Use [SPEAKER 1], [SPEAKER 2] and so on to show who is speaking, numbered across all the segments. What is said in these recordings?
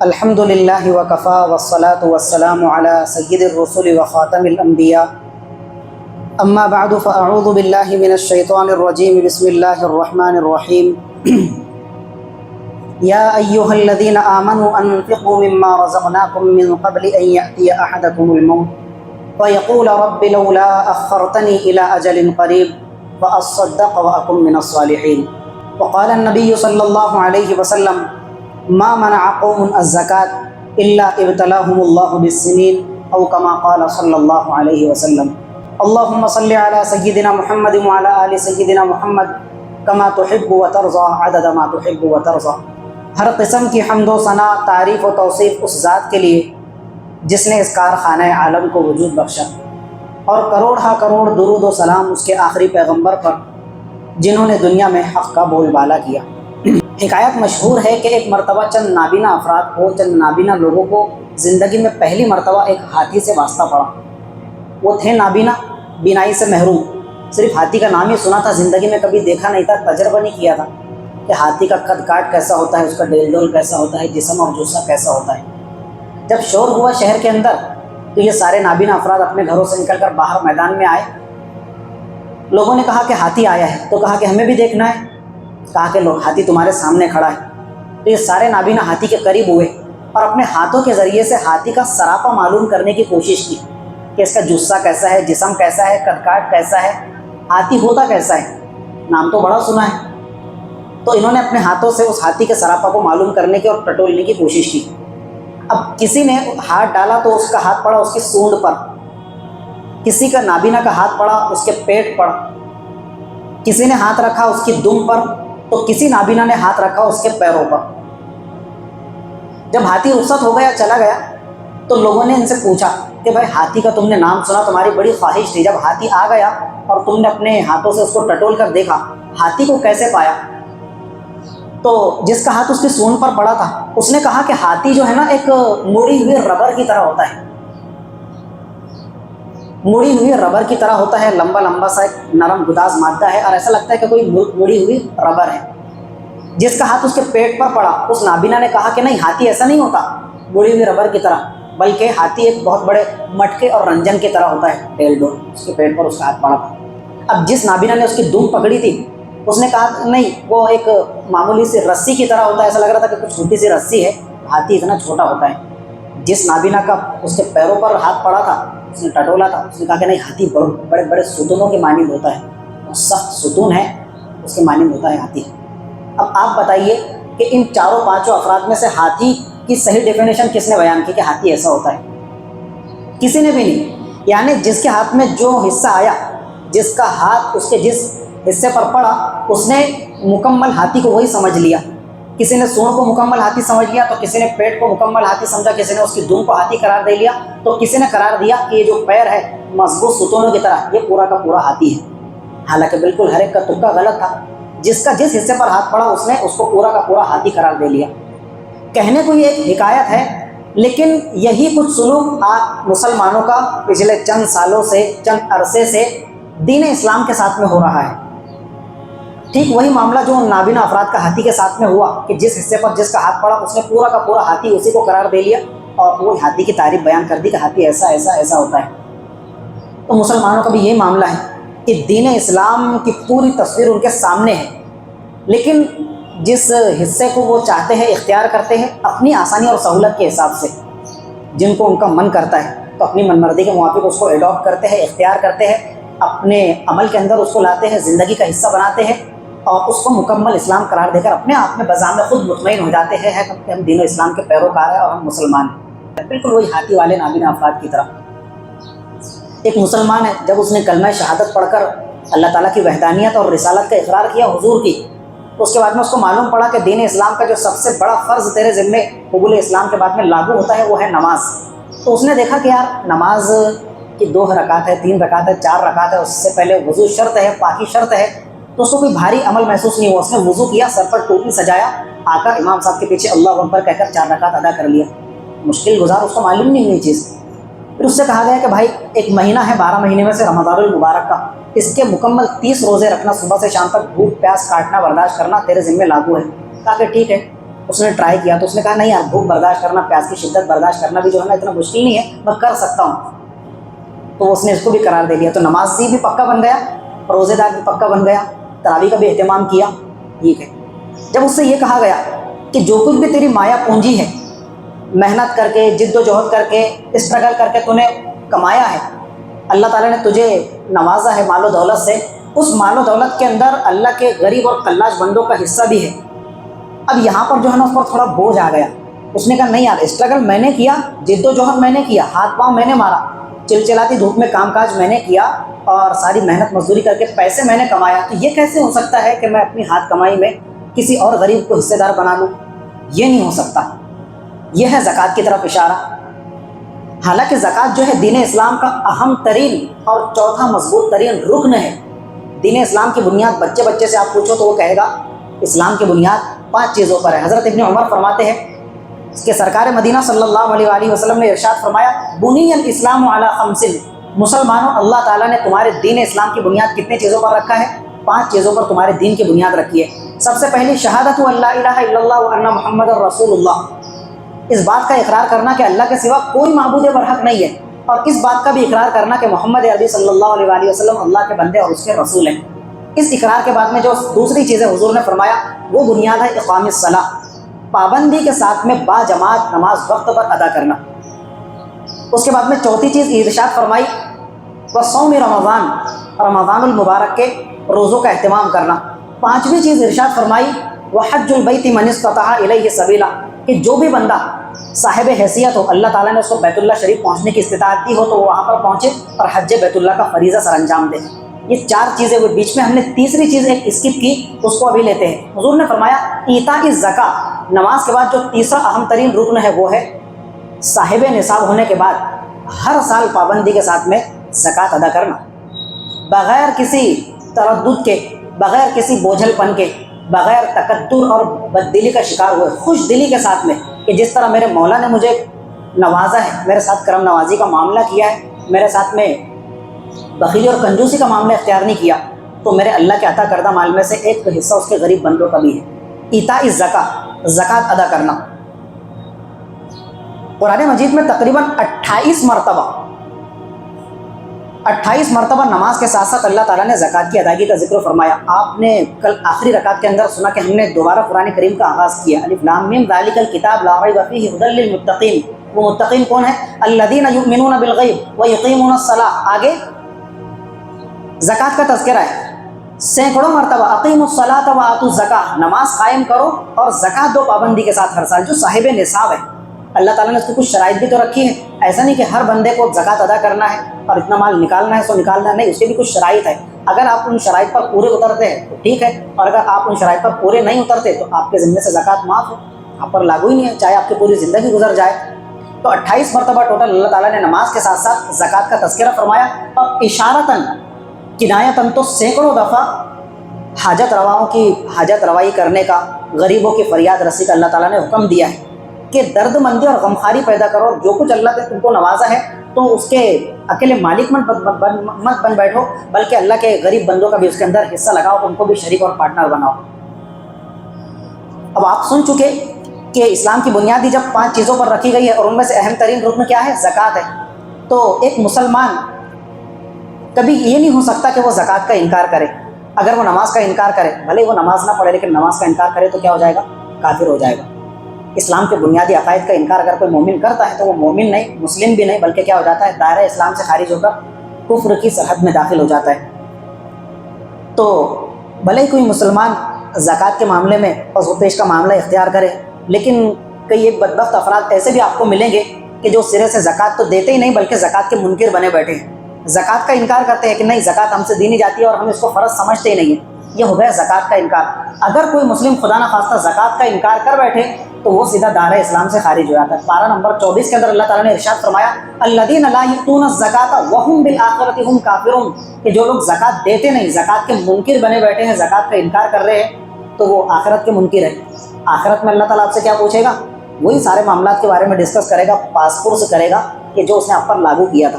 [SPEAKER 1] الحمد للہ وکفا والصلاة والسلام علی سید الرسل وخاتم الانبیاء اما بعد فاعوذ باللہ من الشیطان الرجیم بسم اللہ الرحمن الرحیم یا ایہا الذین آمنوا انفقوا مما رزقناکم من قبل ان یأتی احدکم الموت فیقول رب لولا اخرتنی الى اجل قریب فاصدق واکن من الصالحین وقال النبی صلی اللہ علیہ وسلم ما منع قوم الزکاة الا ابتلاهم الله بالسنین او کما قال صلی اللہ علیہ وسلم اللہم صل علی سیدنا محمد وعلی آل سیدنا محمد کما تحب وترضى عدد ما تحب وترضى۔ ہر قسم کی حمد و ثنا، تعریف و توصیف اس ذات کے لیے جس نے اس کارخانہ عالم کو وجود بخشا، اور کروڑ ہا کروڑ درود و سلام اس کے آخری پیغمبر پر جنہوں نے دنیا میں حق کا بول بالا کیا۔ حکایت مشہور ہے کہ ایک مرتبہ چند نابینا افراد کو، چند نابینا لوگوں کو زندگی میں پہلی مرتبہ ایک ہاتھی سے واسطہ پڑا۔ وہ تھے نابینا، بینائی سے محروم، صرف ہاتھی کا نام ہی سنا تھا، زندگی میں کبھی دیکھا نہیں تھا، تجربہ نہیں کیا تھا کہ ہاتھی کا قد کاٹ کیسا ہوتا ہے، اس کا ڈیل ڈول کیسا ہوتا ہے، جسم اور جوسہ کیسا ہوتا ہے۔ جب شور ہوا شہر کے اندر تو یہ سارے نابینا افراد اپنے گھروں سے نکل کر باہر میدان میں آئے۔ لوگوں نے کہا کہ ہاتھی آیا ہے، تو کہا کہ ہمیں بھی دیکھنا ہے۔ کہا کہ لوگ ہاتھی تمہارے سامنے کھڑا ہے۔ تو یہ سارے نابینا ہاتھی کے قریب ہوئے اور اپنے ہاتھوں کے ذریعے سے ہاتھی کا سراپا معلوم کرنے کی کوشش کی کہ اس کا جسہ کیسا ہے، جسم کیسا ہے، قد کاٹ کیسا ہے، ہاتھی ہوتا کیسا ہے۔ نام تو بڑا سنا ہے۔ تو انہوں نے اپنے ہاتھوں سے اس ہاتھی کے سراپا کو معلوم کرنے کی اور ٹٹولنے کی کوشش کی۔ اب کسی نے ہاتھ ڈالا تو اس کا ہاتھ پڑا اس کی سونڈ پر، کسی کا نابینا کا ہاتھ پڑا اس کے پیٹ پر، کسی نے ہاتھ رکھا اس کی دم پر، تو کسی نابینا نے ہاتھ رکھا اس کے پیروں پر۔ جب ہاتھی رخصت ہو گیا، چلا گیا، تو لوگوں نے ان سے پوچھا کہ بھائی ہاتھی کا تم نے نام سنا، تمہاری بڑی خواہش تھی، جب ہاتھی آ گیا اور تم نے اپنے ہاتھوں سے اس کو ٹٹول کر دیکھا، ہاتھی کو کیسے پایا؟ تو جس کا ہاتھ اس کی سونڈ پر پڑا تھا اس نے کہا کہ ہاتھی جو ہے نا ایک مڑی ہوئی ربر کی طرح ہوتا ہے، مڑی ہوئی ربر کی طرح ہوتا ہے، لمبا لمبا سا ایک نرم گداز مادہ ہے، اور ایسا لگتا ہے کہ کوئی مڑی ہوئی ربر ہے۔ جس کا ہاتھ اس کے پیٹ پر پڑا اس نابینا نے کہا کہ نہیں، ہاتھی ایسا نہیں ہوتا مڑی ہوئی ربر کی طرح، بلکہ ہاتھی ایک بہت بڑے مٹکے اور رنجن کی طرح ہوتا ہے، ڈیل ڈول۔ اس کے پیٹ پر اس کا ہاتھ پڑا تھا۔ اب جس نابینا نے اس کی دم پکڑی تھی اس نے کہا نہیں، وہ ایک معمولی سی رسی کی طرح ہوتا ہے، ایسا لگ رہا تھا کہ کچھ چھوٹی سی رسی ہے، ہاتھی اتنا چھوٹا ہوتا ہے۔ جس نابینا کا اس کے پیروں پر ہاتھ پڑا تھا اس نے ٹٹولا تھا، اس نے کہا کہ نہیں، ہاتھی بڑے بڑے ستونوں کے مانند ہوتا ہے، وہ سخت ستون ہے، اس کے مانند ہوتا ہے ہاتھی۔ اب آپ بتائیے کہ ان چاروں پانچوں افراد میں سے ہاتھی کی صحیح ڈیفینیشن کس نے بیان کی کہ ہاتھی ایسا ہوتا ہے؟ کسی نے بھی نہیں۔ یعنی جس کے ہاتھ میں جو حصہ آیا، جس کا ہاتھ اس کے جس حصے پر پڑا، اس نے مکمل ہاتھی کو وہی سمجھ لیا۔ کسی نے سونڈ کو مکمل ہاتھی سمجھ لیا، تو کسی نے پیٹ کو مکمل ہاتھی سمجھا، کسی نے اس کی دم کو ہاتھی قرار دے لیا، تو کسی نے قرار دیا کہ یہ جو پیر ہے مضبوط ستونوں کی طرح، یہ پورا کا پورا ہاتھی ہے۔ حالانکہ بالکل ہر ایک کا تکا غلط تھا، جس کا جس حصے پر ہاتھ پڑا اس نے اس کو پورا کا پورا ہاتھی قرار دے لیا۔ کہنے کو یہ ایک حکایت ہے، لیکن یہی کچھ سلوک آپ مسلمانوں کا پچھلے چند سالوں سے، چند عرصے سے دین اسلام کے ساتھ میں ہو رہا ہے۔ ٹھیک وہی معاملہ جو ان نابینا افراد کا ہاتھی کے ساتھ میں ہوا کہ جس حصے پر جس کا ہاتھ پڑا اس نے پورا کا پورا ہاتھی اسی کو قرار دے لیا، اور وہ ہاتھی کی تعریف بیان کر دی کہ ہاتھی ایسا ایسا ایسا ہوتا ہے۔ تو مسلمانوں کا بھی یہی معاملہ ہے کہ دین اسلام کی پوری تصویر ان کے سامنے ہے، لیکن جس حصے کو وہ چاہتے ہیں اختیار کرتے ہیں اپنی آسانی اور سہولت کے حساب سے، جن کو ان کا من کرتا ہے تو اپنی من مرضی کے موافق اس کو ایڈاپٹ کرتے ہیں، اختیار کرتے ہیں، اپنے عمل کے اندر اس کو لاتے ہیں، زندگی کا حصہ بناتے ہیں، اور اس کو مکمل اسلام قرار دے کر اپنے آپ میں بذات خود مطمئن ہو جاتے ہیں کہ ہم دین و اسلام کے پیروکار ہیں اور ہم مسلمان ہیں۔ بالکل وہی ہاتھی والے نابینا افراد کی طرح۔ ایک مسلمان ہے، جب اس نے کلمہ شہادت پڑھ کر اللہ تعالیٰ کی وحدانیت اور رسالت کا اقرار کیا حضور کی، تو اس کے بعد میں اس کو معلوم پڑا کہ دین اسلام کا جو سب سے بڑا فرض تیرے ذمے قبول اسلام کے بعد میں لاگو ہوتا ہے وہ ہے نماز۔ تو اس نے دیکھا کہ یار نماز کی 2 رکعت ہے، 3 رکعت ہے، 4 رکعت ہے، اس سے پہلے وضو شرط ہے، پاکی شرط ہے، تو اس کو کوئی بھاری عمل محسوس نہیں ہوا۔ اس نے وضو کیا، سر پر ٹوپی سجایا، آ کر امام صاحب کے پیچھے اللہ اکبر کہہ کر 4 رکعت ادا کر لیا۔ مشکل گزار، اس کو معلوم نہیں ہوئی چیز۔ پھر اس سے کہا گیا کہ بھائی ایک مہینہ ہے 12 مہینے میں سے رمضان المبارک کا، اس کے مکمل 30 روزے رکھنا، صبح سے شام تک بھوک پیاس کاٹنا برداشت کرنا تیرے ذمہ لاگو ہے۔ کہا کہ ٹھیک ہے۔ اس نے ٹرائی کیا تو اس نے کہا نہیں یار بھوک برداشت کرنا, پیاس کی شدت برداشت کرنا بھی جو ہے نا اتنا مشکل نہیں ہے, میں کر سکتا ہوں. تو اس نے اس کو بھی قرار دے دیا. تو نمازی بھی پکا بن گیا, روزے دار بھی پکا بن گیا, تراویح کا بھی اہتمام کیا. ٹھیک ہے, جب اس سے یہ کہا گیا کہ جو کچھ بھی تیری مایا پونجی ہے, محنت کر کے, جد و جہد کر کے, اسٹرگل کر کے تو نے کمایا ہے, اللہ تعالیٰ نے تجھے نوازا ہے مال و دولت سے, اس مال و دولت کے اندر اللہ کے غریب اور قلاش بندوں کا حصہ بھی ہے. اب یہاں پر جو ہے نا اس پر تھوڑا بوجھ آ گیا. اس نے کہا نہیں یار, اسٹرگل میں نے کیا, جد و جہد میں نے کیا, ہاتھ پاؤں میں نے مارا, چلچلاتی دھوپ میں کام کاج میں نے کیا, اور ساری محنت مزدوری کر کے پیسے میں نے کمایا, تو یہ کیسے ہو سکتا ہے کہ میں اپنی ہاتھ کمائی میں کسی اور غریب کو حصے دار بنا لوں؟ یہ نہیں ہو سکتا. یہ ہے زکوٰۃ کی طرف اشارہ. حالانکہ زکوٰۃ جو ہے دین اسلام کا اہم ترین اور چوتھا مضبوط ترین رکن ہے. دین اسلام کی بنیاد بچے سے آپ پوچھو تو وہ کہے گا اسلام کی بنیاد 5 چیزوں پر ہے. حضرت ابن عمر فرماتے ہیں کہ سرکار مدینہ صلی اللہ علیہ وآلہ وسلم نے ارشاد فرمایا, بنی الاسلام علی 5, مسلمانوں اللہ تعالیٰ نے تمہارے دین اسلام کی بنیاد کتنے چیزوں پر رکھا ہے؟ 5 چیزوں پر تمہارے دین کی بنیاد رکھی ہے. سب سے پہلی شہادت اللہ الہ الا اللہ وان محمد رسول اللہ, اس بات کا اقرار کرنا کہ اللہ کے سوا کوئی معبود برحق نہیں ہے, اور اس بات کا بھی اقرار کرنا کہ محمد عربی صلی اللہ علیہ وآلہ وسلم اللہ کے بندے اور اس کے رسول ہیں. اس اقرار کے بعد میں جو دوسری چیزیں حضور نے فرمایا وہ بنیاد ہے اقام الصلاۃ, پابندی کے ساتھ میں با جماعت نماز وقت پر ادا کرنا. اس کے بعد میں چوتھی چیز ارشاد فرمائی وصوم رمضان, رمضان المبارک کے روزوں کا اہتمام کرنا. 5ویں چیز ارشاد فرمائی وحج البیت من استطاع الیہ سبیلا, کہ جو بھی بندہ صاحب حیثیت ہو, اللہ تعالیٰ نے اس کو بیت اللہ شریف پہنچنے کی استطاعت دی ہو, تو وہ وہاں پر پہنچے اور حج بیت اللہ کا فریضہ سر انجام دے. یہ 4 چیزیں وہ بیچ میں ہم نے تیسری چیز ایک اسکپ کی, اس کو ابھی لیتے ہیں. حضور نے فرمایا ایتاء الزکاۃ, نماز کے بعد جو تیسرا اہم ترین رکن ہے وہ ہے صاحب نصاب ہونے کے بعد ہر سال پابندی کے ساتھ میں زکوٰۃ ادا کرنا, بغیر کسی تردد کے, بغیر کسی بوجھل پن کے, بغیر تکدر اور بددلی کا شکار ہوئے, خوش دلی کے ساتھ میں کہ جس طرح میرے مولا نے مجھے نوازا ہے, میرے ساتھ کرم نوازی کا معاملہ کیا ہے, میرے ساتھ میں بخیلی اور کنجوسی کا معاملہ اختیار نہیں کیا, تو میرے اللہ کے عطا کردہ مال میں سے ایک حصہ اس کے غریب بندوں کا بھی ہے. ایتاء الزکاۃ, زکوٰۃ ادا کرنا. قرآن مجید میں تقریباً 28 مرتبہ نماز کے ساتھ ساتھ اللہ تعالیٰ نے زکوٰۃ کی ادائیگی کا ذکر فرمایا. آپ نے کل آخری رکعت کے اندر سنا کہ ہم نے دوبارہ قرآن کریم کا آغاز کیا, الف لام میم ذالک الکتاب لا ریب فیہ ھدی للمتقین. وہ متقین کون ہیں؟ الذین یؤمنون بالغیب ویقیمون الصلاۃ. آگے زکوٰۃ کا تذکرہ ہے, سینکڑوں مرتبہ اقیموا الصلاۃ وآتوا الزکاۃ, نماز قائم کرو اور زکوٰۃ دو پابندی کے ساتھ ہر سال. جو صاحب نصاب ہے اللہ تعالیٰ نے اس کی کچھ شرائط بھی تو رکھی ہے. ایسا نہیں کہ ہر بندے کو زکوٰۃ ادا کرنا ہے اور اتنا مال نکالنا ہے سو نکالنا ہے, نہیں, اس کی بھی کچھ شرائط ہے. اگر آپ ان شرائط پر پورے اترتے ہیں تو ٹھیک ہے, اور اگر آپ ان شرائط پر پورے نہیں اترتے تو آپ کے ذمے سے زکوٰۃ معاف ہے, آپ پر لاگو ہی نہیں ہے, چاہے آپ کی پوری زندگی گزر جائے. تو 28 مرتبہ ٹوٹل اللہ تعالیٰ نے نماز کے ساتھ ساتھ زکوٰۃ کا تذکرہ فرمایا, اور اشارتاً کنایتاً تو سینکڑوں دفعہ حاجت رواؤں کی حاجت روائی کرنے کا, غریبوں کی فریاد رسی کا اللہ تعالیٰ نے حکم دیا ہے کہ درد مندی اور غمخواری پیدا کرو. جو کچھ اللہ نے تم کو نوازا ہے تو اس کے اکیلے مالک مت بن بیٹھو, بلکہ اللہ کے غریب بندوں کا بھی اس کے اندر حصہ لگاؤ, ان کو بھی شریک اور پارٹنر بناؤ. اب آپ سن چکے کہ اسلام کی بنیادی جب 5 چیزوں پر رکھی گئی ہے اور ان میں سے اہم ترین رکن کیا ہے؟ زکوٰۃ ہے. تو ایک مسلمان کبھی یہ نہیں ہو سکتا کہ وہ زکوٰۃ کا انکار کرے. اگر وہ نماز کا انکار کرے, بھلے وہ نماز نہ پڑھے لیکن نماز کا انکار کرے, تو کیا ہو جائے گا؟ کافر ہو جائے گا. اسلام کے بنیادی عقائد کا انکار اگر کوئی مومن کرتا ہے تو وہ مومن نہیں, مسلم بھی نہیں, بلکہ کیا ہو جاتا ہے؟ دائرہ اسلام سے خارج ہو کر کفر کی سرحد میں داخل ہو جاتا ہے. تو بھلے ہی کوئی مسلمان زکوٰۃ کے معاملے میں پس و پیش کا معاملہ اختیار کرے, لیکن کئی ایک بدبخت افراد ایسے بھی آپ کو ملیں گے کہ جو سرے سے زکوٰۃ تو دیتے ہی نہیں بلکہ زکوٰۃ کے منکر بنے بیٹھے ہیں. زکوٰۃ کا انکار کرتے ہیں کہ نہیں, زکوٰۃ ہم سے دی نہیں جاتی ہے اور ہم اس کو فرض سمجھتے ہی نہیں ہیں. یہ ہو گیا زکوٰۃ کا انکار. اگر کوئی مسلم خدا نخواستہ زکوٰۃ کا انکار کر بیٹھے تو وہ سیدھا دائرہ اسلام سے خارج ہو جاتا ہے. پارہ نمبر 24 کے اندر اللہ تعالیٰ نے ارشاد فرمایا الذین لا یؤتون الزکاۃ وهم بالآخرۃ هم کافرون, کہ جو لوگ زکوٰۃ دیتے نہیں, زکوٰۃ کے منکر بنے بیٹھے ہیں, زکوٰۃ کا انکار کر رہے ہیں, تو وہ آخرت کے منکر ہیں. آخرت میں اللہ تعالیٰ آپ سے کیا پوچھے گا؟ وہی سارے معاملات کے بارے میں ڈسکس کرے گا, پاسپورٹ سے کرے گا کہ جو اس نے آپ پر لاگو کیا تھا.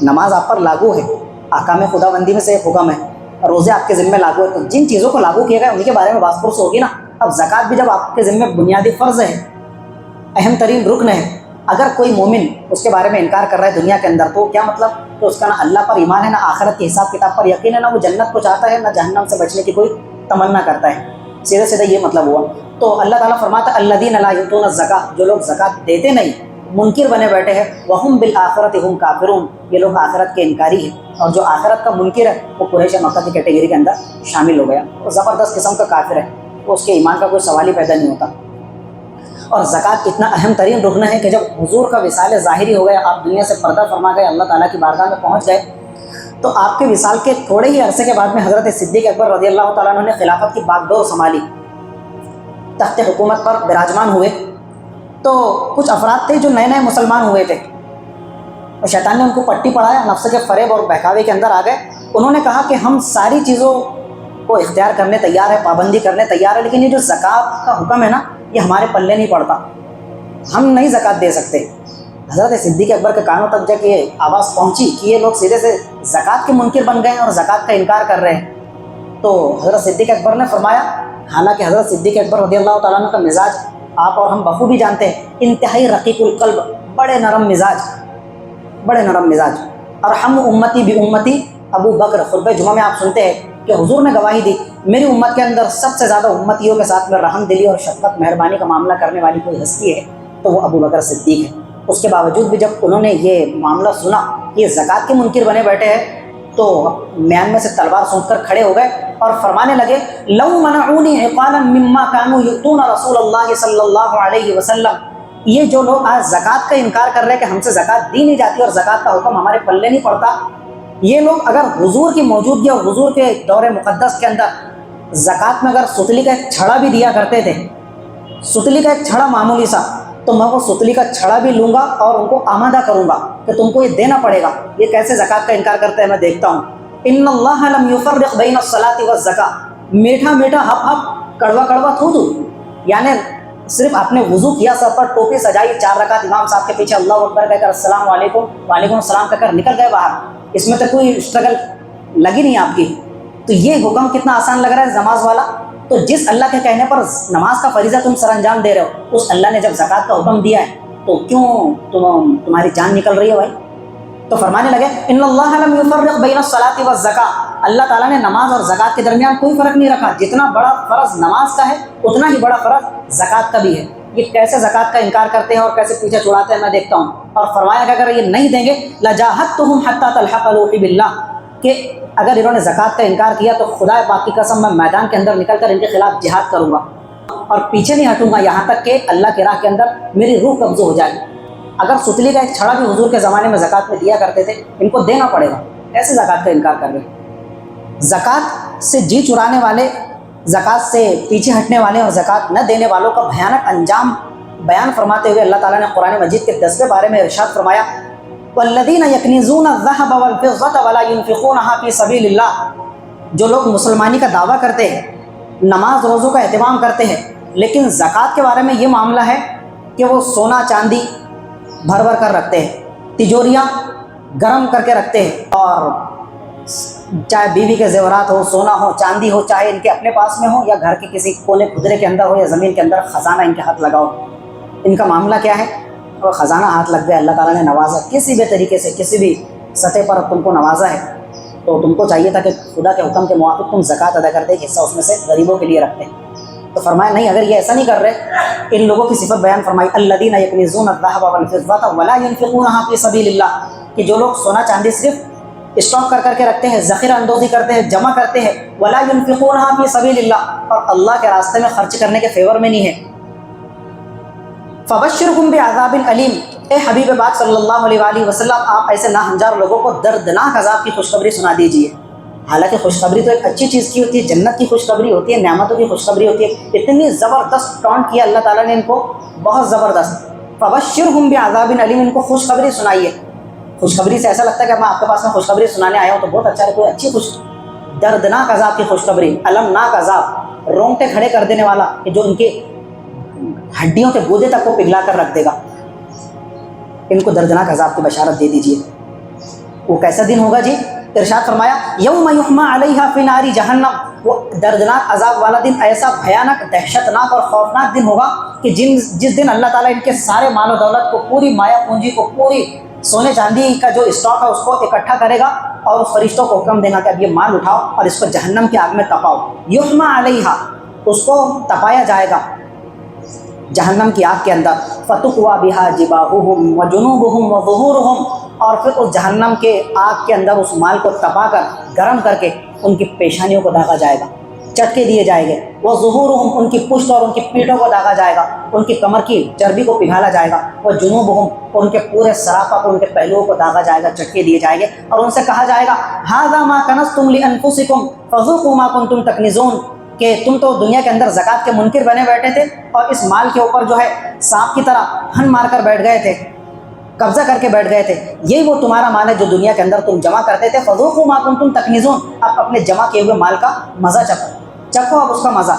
[SPEAKER 1] نماز آپ پر لاگو ہے, احکام خدا بندی میں سے ایک حکم ہے, روزے آپ کے ذمہ لاگو ہے, تو جن چیزوں کو لاگو کیا گیا ان کے بارے میں پاسپورٹ سے ہوگی نا. اب زکوٰۃ بھی جب آپ کے ذمہ بنیادی فرض ہے، اہم ترین رکن ہے، اگر کوئی مومن اس کے بارے میں انکار کر رہا ہے دنیا کے اندر، تو کیا مطلب؟ تو اس کا نہ اللہ پر ایمان ہے، نہ آخرت کے حساب کتاب پر یقین ہے، نہ وہ جنت کو چاہتا ہے، نہ جہنم سے بچنے کی کوئی تمنا کرتا ہے. سیدھے سیدھے یہ مطلب ہوا. تو اللہ تعالیٰ فرماتا ہے الذین لا یؤتون الزکاۃ، جو لوگ زکوٰۃ دیتے نہیں، منکر بنے بیٹھے ہیں، وہم بالآخرۃ ہم کافرون، یہ لوگ آخرت کے انکاری ہیں. اور جو آخرت کا منکر ہے وہ قریش مکہ کی کیٹیگری کے اندر شامل ہو گیا، وہ زبردست قسم کا کافر ہے، تو اس کے ایمان کا کوئی سوال ہی پیدا نہیں ہوتا. اور زکوٰۃ اتنا اہم ترین رکن ہے کہ جب حضور کا وصال ظاہری ہو گیا، آپ دنیا سے پردہ فرما گئے، اللہ تعالیٰ کی بارگاہ میں پہنچ گئے، تو آپ کے وصال کے تھوڑے ہی عرصے کے بعد میں حضرت صدیق اکبر رضی اللہ تعالیٰ عنہ نے خلافت کی باغ ڈور سنبھالی، تخت حکومت پر براجمان ہوئے. تو کچھ افراد تھے جو نئے نئے مسلمان ہوئے تھے، اور شیطان نے ان کو پٹی پڑھایا، نفس کے فریب اور بہکاوے کے اندر آ گئے. انہوں نے کہا کہ ہم ساری چیزوں کو اختیار کرنے تیار ہے، پابندی کرنے تیار ہے، لیکن یہ جو زکوٰۃ کا حکم ہے نا، یہ ہمارے پلے نہیں پڑتا، ہم نہیں زکوٰۃ دے سکتے. حضرت صدیق اکبر کے کانوں تک جب یہ آواز پہنچی کہ یہ لوگ سیدھے سے زکوٰۃ کے منکر بن گئے ہیں اور زکوٰۃ کا انکار کر رہے ہیں، تو حضرت صدیق اکبر نے فرمایا، حالانکہ حضرت صدیق اکبر رضی اللہ تعالیٰ عنہ کا مزاج آپ اور ہم بخوبی جانتے ہیں، انتہائی رقیق القلب، بڑے نرم مزاج. ارحم امتی بی امتی ابو بکر، خطبہ جمعہ میں آپ سنتے ہیں کہ حضور نے گواہی دی، میری امت کے اندر سب سے زیادہ امتیوں کے ساتھ میں رحم دلی اور شفقت مہربانی کا معاملہ کرنے والی کوئی ہستی ہے تو وہ ابو بکر صدیق ہے. اس کے باوجود بھی جب انہوں نے یہ معاملہ سنا کہ یہ زکوٰۃ کے منکر بنے بیٹھے ہیں، تو میان میں سے تلوار سونپ کر کھڑے ہو گئے اور فرمانے لگے، لو منعونی عقالا مما كانوا یؤتون رسول اللہ صلی اللہ علیہ وسلم، یہ جو لوگ آج زکوٰۃ کا انکار کر رہے ہیں کہ ہم سے زکوٰۃ دی نہیں جاتی اور زکوٰۃ کا حکم ہمارے پلے نہیں پڑتا، یہ لوگ اگر حضور کی موجودگی اور حضور کے دور مقدس کے اندر زکوٰۃ میں اگر ستلی کا ایک چھڑا بھی دیا کرتے تھے، ستلی کا ایک چھڑا معمولی سا، تو میں وہ ستلی کا چھڑا بھی لوں گا اور ان کو آمادہ کروں گا کہ تم کو یہ دینا پڑے گا. یہ کیسے زکوٰۃ کا انکار کرتے ہیں میں دیکھتا ہوں. ان اللہ لم یفرق بین الصلاۃ والزکاۃ، میٹھا میٹھا ہپ ہپ، کڑوا کڑوا تھو تھو، یعنی صرف آپ نے وضو کیا، سر پر ٹوپی سجائی، 4 رکعت امام صاحب کے پیچھے اللہ اکبر کہہ کر السلام علیکم وعلیکم السلام کہہ کر نکل گئے باہر، اس میں تو کوئی اسٹرگل لگی نہیں آپ کی. تو یہ حکم کتنا آسان لگ رہا ہے نماز والا. تو جس اللہ کے کہنے پر نماز کا فریضہ تم سر انجام دے رہے ہو، اس اللہ نے جب زکوٰۃ کا حکم دیا ہے تو کیوں تمہاری جان نکل رہی ہے بھائی؟ تو فرمانے لگے ان اللہ لم یفرق بین الصلاۃ والزکاۃ، اللہ تعالیٰ نے نماز اور زکوٰۃ کے درمیان کوئی فرق نہیں رکھا، جتنا بڑا فرض نماز کا ہے اتنا ہی بڑا فرض زکوٰۃ کا بھی ہے. یہ کیسے زکوٰۃ کا انکار کرتے ہیں اور کیسے پیچھے چھڑاتے ہیں میں دیکھتا ہوں. اور فرمایا کہ اگر یہ نہیں دیں گے لجاہدتہم حتی تلحق روحی باللہ، کہ اگر انہوں نے زکوٰۃ کا انکار کیا تو خدا پاک کی قسم میں میدان کے اندر نکل کر ان کے خلاف جہاد کروں گا اور پیچھے نہیں ہٹوں گا یہاں تک کہ اللہ کی راہ کے اندر میری روح قبض ہو جائے. اگر ستلی کا ایک چھڑا بھی حضور کے زمانے میں زکوٰۃ میں دیا کرتے تھے، ان کو دینا پڑے گا، ایسے زکوٰۃ کا انکار کر رہے ہیں. زکوٰۃ سے جی چرانے والے، زکوٰۃ سے پیچھے ہٹنے والے اور زکوٰۃ نہ دینے والوں کا بھیانک انجام بیان فرماتے ہوئے اللہ تعالیٰ نے قرآن مجید کے 10ویں پارے میں ارشاد فرمایا، والذین یکنزون الذہب والفضۃ ولا ينفقونها فی سبیل اللہ، جو لوگ مسلمانی کا دعویٰ کرتے ہیں، نماز روزوں کا اہتمام کرتے ہیں، لیکن زکوٰۃ کے بارے میں یہ معاملہ ہے کہ وہ سونا چاندی بھر بھر کر رکھتے ہیں، تجوریاں گرم کر کے رکھتے ہیں، اور چاہے بیوی کے زیورات ہو، سونا ہو، چاندی ہو، چاہے ان کے اپنے پاس میں ہو یا گھر کے کسی کونے کھدرے کے اندر ہو یا زمین کے اندر خزانہ ان کے ہاتھ لگا ہو، ان کا معاملہ کیا ہے؟ اور خزانہ ہاتھ لگ گیا، اللہ تعالیٰ نے نوازا، کسی بھی طریقے سے کسی بھی سطح پر تم کو نوازا ہے، تو تم کو چاہیے تھا کہ خدا کے حکم کے موافق تم زکوٰۃ ادا کرتے، ایک حصہ اس میں سے غریبوں کے لیے رکھتے. تو فرمایا نہیں، اگر یہ ایسا نہیں کر رہے، ان لوگوں کی صفت بیان فرمائی، الذین یکنزون الذہب والفضۃ ولا ينفقونها فی سبیل اللہ، کہ جو لوگ سونا چاندی صرف اسٹاک کر کے رکھتے ہیں، ذخیرہ اندوزی کرتے ہیں، جمع کرتے ہیں، ولا ينفقونها فی سبیل اللہ، اور اللہ کے راستے میں خرچ کرنے کے فیور میں نہیں ہے. فبشرہم بعذاب علیم، اے حبیب پاک صلی اللہ علیہ وآلہ وسلم، آپ ایسے ناہنجار لوگوں کو دردناک عذاب کی خوشخبری سنا دیجیے. حالانکہ خوشخبری تو ایک اچھی چیز کی ہوتی ہے، جنت کی خوشخبری ہوتی ہے، نعمتوں کی خوشخبری ہوتی ہے. اتنی زبردست ٹونٹ کیا اللہ تعالیٰ نے ان کو، بہت زبردست. فبشرہم بعذاب علیم، ان کو خوشخبری سنائیے. خوشخبری سے ایسا لگتا ہے کہ میں آپ کے پاس میں خوشخبری سنانے آیا ہوں تو بہت اچھا ہے، کوئی اچھی دردناک عذاب کی خوشخبری، المناک عذاب، رونگٹے کھڑے کر دینے والا، کہ جو ان کے ہڈیوں کے گودے تک کو پگھلا کر رکھ دے گا. ان کو دردناک عذاب کی بشارت دے دیجیے. وہ کیسا دن ہوگا جی؟ ارشاد فرمایا، یوم یحمى علیہا فی نار جہنم، وہ دردناک عذاب والا دن ایسا بھیانک دہشتناک اور خوفناک دن ہوگا کہ جس دن اللہ تعالیٰ ان کے سارے مال و دولت کو، پوری مایا پونجی کو، پوری سونے چاندی کا جو اسٹاک ہے اس کو اکٹھا کرے گا اور اس فرشتوں کو حکم دے گا کہ اب یہ مال اٹھاؤ اور اس کو جہنم کی آگ میں تپاؤ. یحما علیہا، اس کو تپایا جائے گا جہنم کی آگ کے اندر. فتقوا بہا جباہہم وجنوبہم وظہورہم، اور پھر اس جہنم کے آگ کے اندر اس مال کو تپا کر، گرم کر کے ان کی پیشانیوں کو داغا جائے گا، چٹکے دیے جائیں گے. وہ ظہورہم، ان کی پشت اور ان کی پیٹھوں کو داغا جائے گا، ان کی کمر کی چربی کو پگھالا جائے گا. وہ جنوبہم، ان کے پورے سراپا کو، ان کے پہلوؤں کو داغا جائے گا، چٹکے دیے جائیں گے، اور ان سے کہا جائے گا ھذا ما کنزتم لانفسکم فذوقوا ما کنتم تکنزون، کہ تم تو دنیا کے اندر زکوٰۃ کے منکر بنے بیٹھے تھے اور اس مال کے اوپر جو ہے سانپ کی طرح پھن مار کر بیٹھ گئے تھے، قبضہ کر کے بیٹھ گئے تھے. یہی وہ تمہارا مال ہے جو دنیا کے اندر تم جمع کرتے تھے. فذوقوا ما کنتم تکنزون، اب اپنے جمع کیے ہوئے مال کا مزہ چکھو اب اس کا مزہ.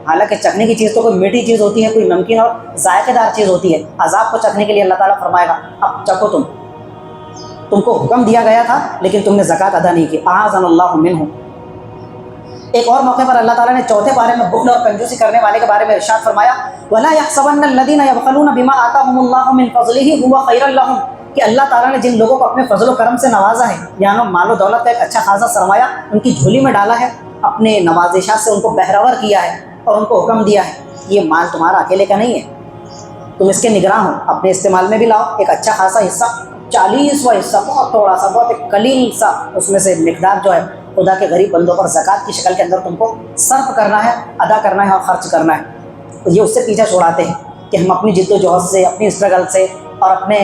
[SPEAKER 1] حالانکہ چکھنے کی چیز تو کوئی میٹھی چیز ہوتی ہے، کوئی نمکین اور ذائقے دار چیز ہوتی ہے. عذاب کو چکھنے کے لیے اللہ تعالیٰ فرمائے گا اب چکھو. تم کو حکم دیا گیا تھا لیکن تم نے زکوٰۃ ادا نہیں کی. اعاذنا اللہ منہ. ایک اور موقع پر اللہ تعالیٰ نے چوتھے پارے میں بخل اور کنجوسی کرنے والے کے بارے میں ارشاد فرمایا وَلَا يَحْسَبَنَّ الَّذِينَ يَبْخَلُونَ بِمَا آتَاهُمُ اللَّهُ مِنْ فَضْلِهِ هُوَ خَيْرًا لَهُمْ، کہ اللہ تعالیٰ نے جن لوگوں کو اپنے فضل و کرم سے نوازا ہے، یعنی مال و دولت کا ایک اچھا خاصا سرمایہ ان کی جھولی میں ڈالا ہے، اپنے نوازشات سے ان کو بہرور کیا ہے اور ان کو حکم دیا ہے یہ مال تمہارا اکیلے کا نہیں ہے، تم اس کے نگراں ہو، اپنے استعمال میں بھی لاؤ. ایک اچھا خاصا حصہ، 40واں حصہ، بہت تھوڑا سا، بہت ایک قلیل سا اس میں سے مقدار جو ہے خدا کے غریب بندوں پر زکوٰۃ کی شکل کے اندر تم کو صرف کرنا ہے، ادا کرنا ہے اور خرچ کرنا ہے. یہ اس سے پیچھا چھوڑاتے ہیں کہ ہم اپنی جد و جہد سے، اپنی اسٹرگل سے اور اپنے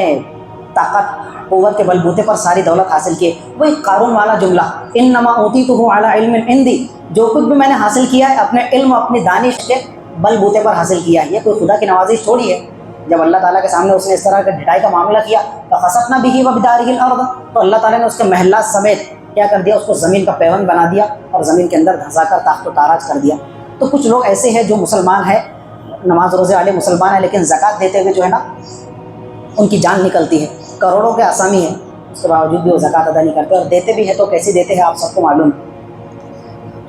[SPEAKER 1] طاقت قوت کے بلبوتے پر ساری دولت حاصل کیے. وہی قارون والا جملہ انما اوتیتہ علی علم عندی، جو کچھ بھی میں نے حاصل کیا ہے اپنے علم، اپنی دانش کے بلبوتے پر حاصل کیا ہے. یہ کوئی خدا کی نوازش تھوڑی ہے. جب اللہ تعالیٰ کے سامنے اس نے اس طرح کا ڈھٹائی کا معاملہ کیا فخسفنا بہ وبدارہ الارض، تو اللہ تعالیٰ نے اس کے محلات سمیت کیا کر دیا، اس کو زمین کا پیوند بنا دیا اور زمین کے اندر دھنسا کر تاخت و تاراج کر دیا. تو کچھ لوگ ایسے ہیں جو مسلمان ہیں، نماز روزے والے مسلمان ہیں، لیکن زکوٰۃ دیتے ہوئے جو ہے نا ان کی جان نکلتی ہے. کروڑوں کے اسامی ہیں، اس کے باوجود بھی وہ زکوٰۃ ادا نہیں کرتے، اور دیتے بھی ہیں تو کیسی دیتے ہیں آپ سب کو معلوم ہے.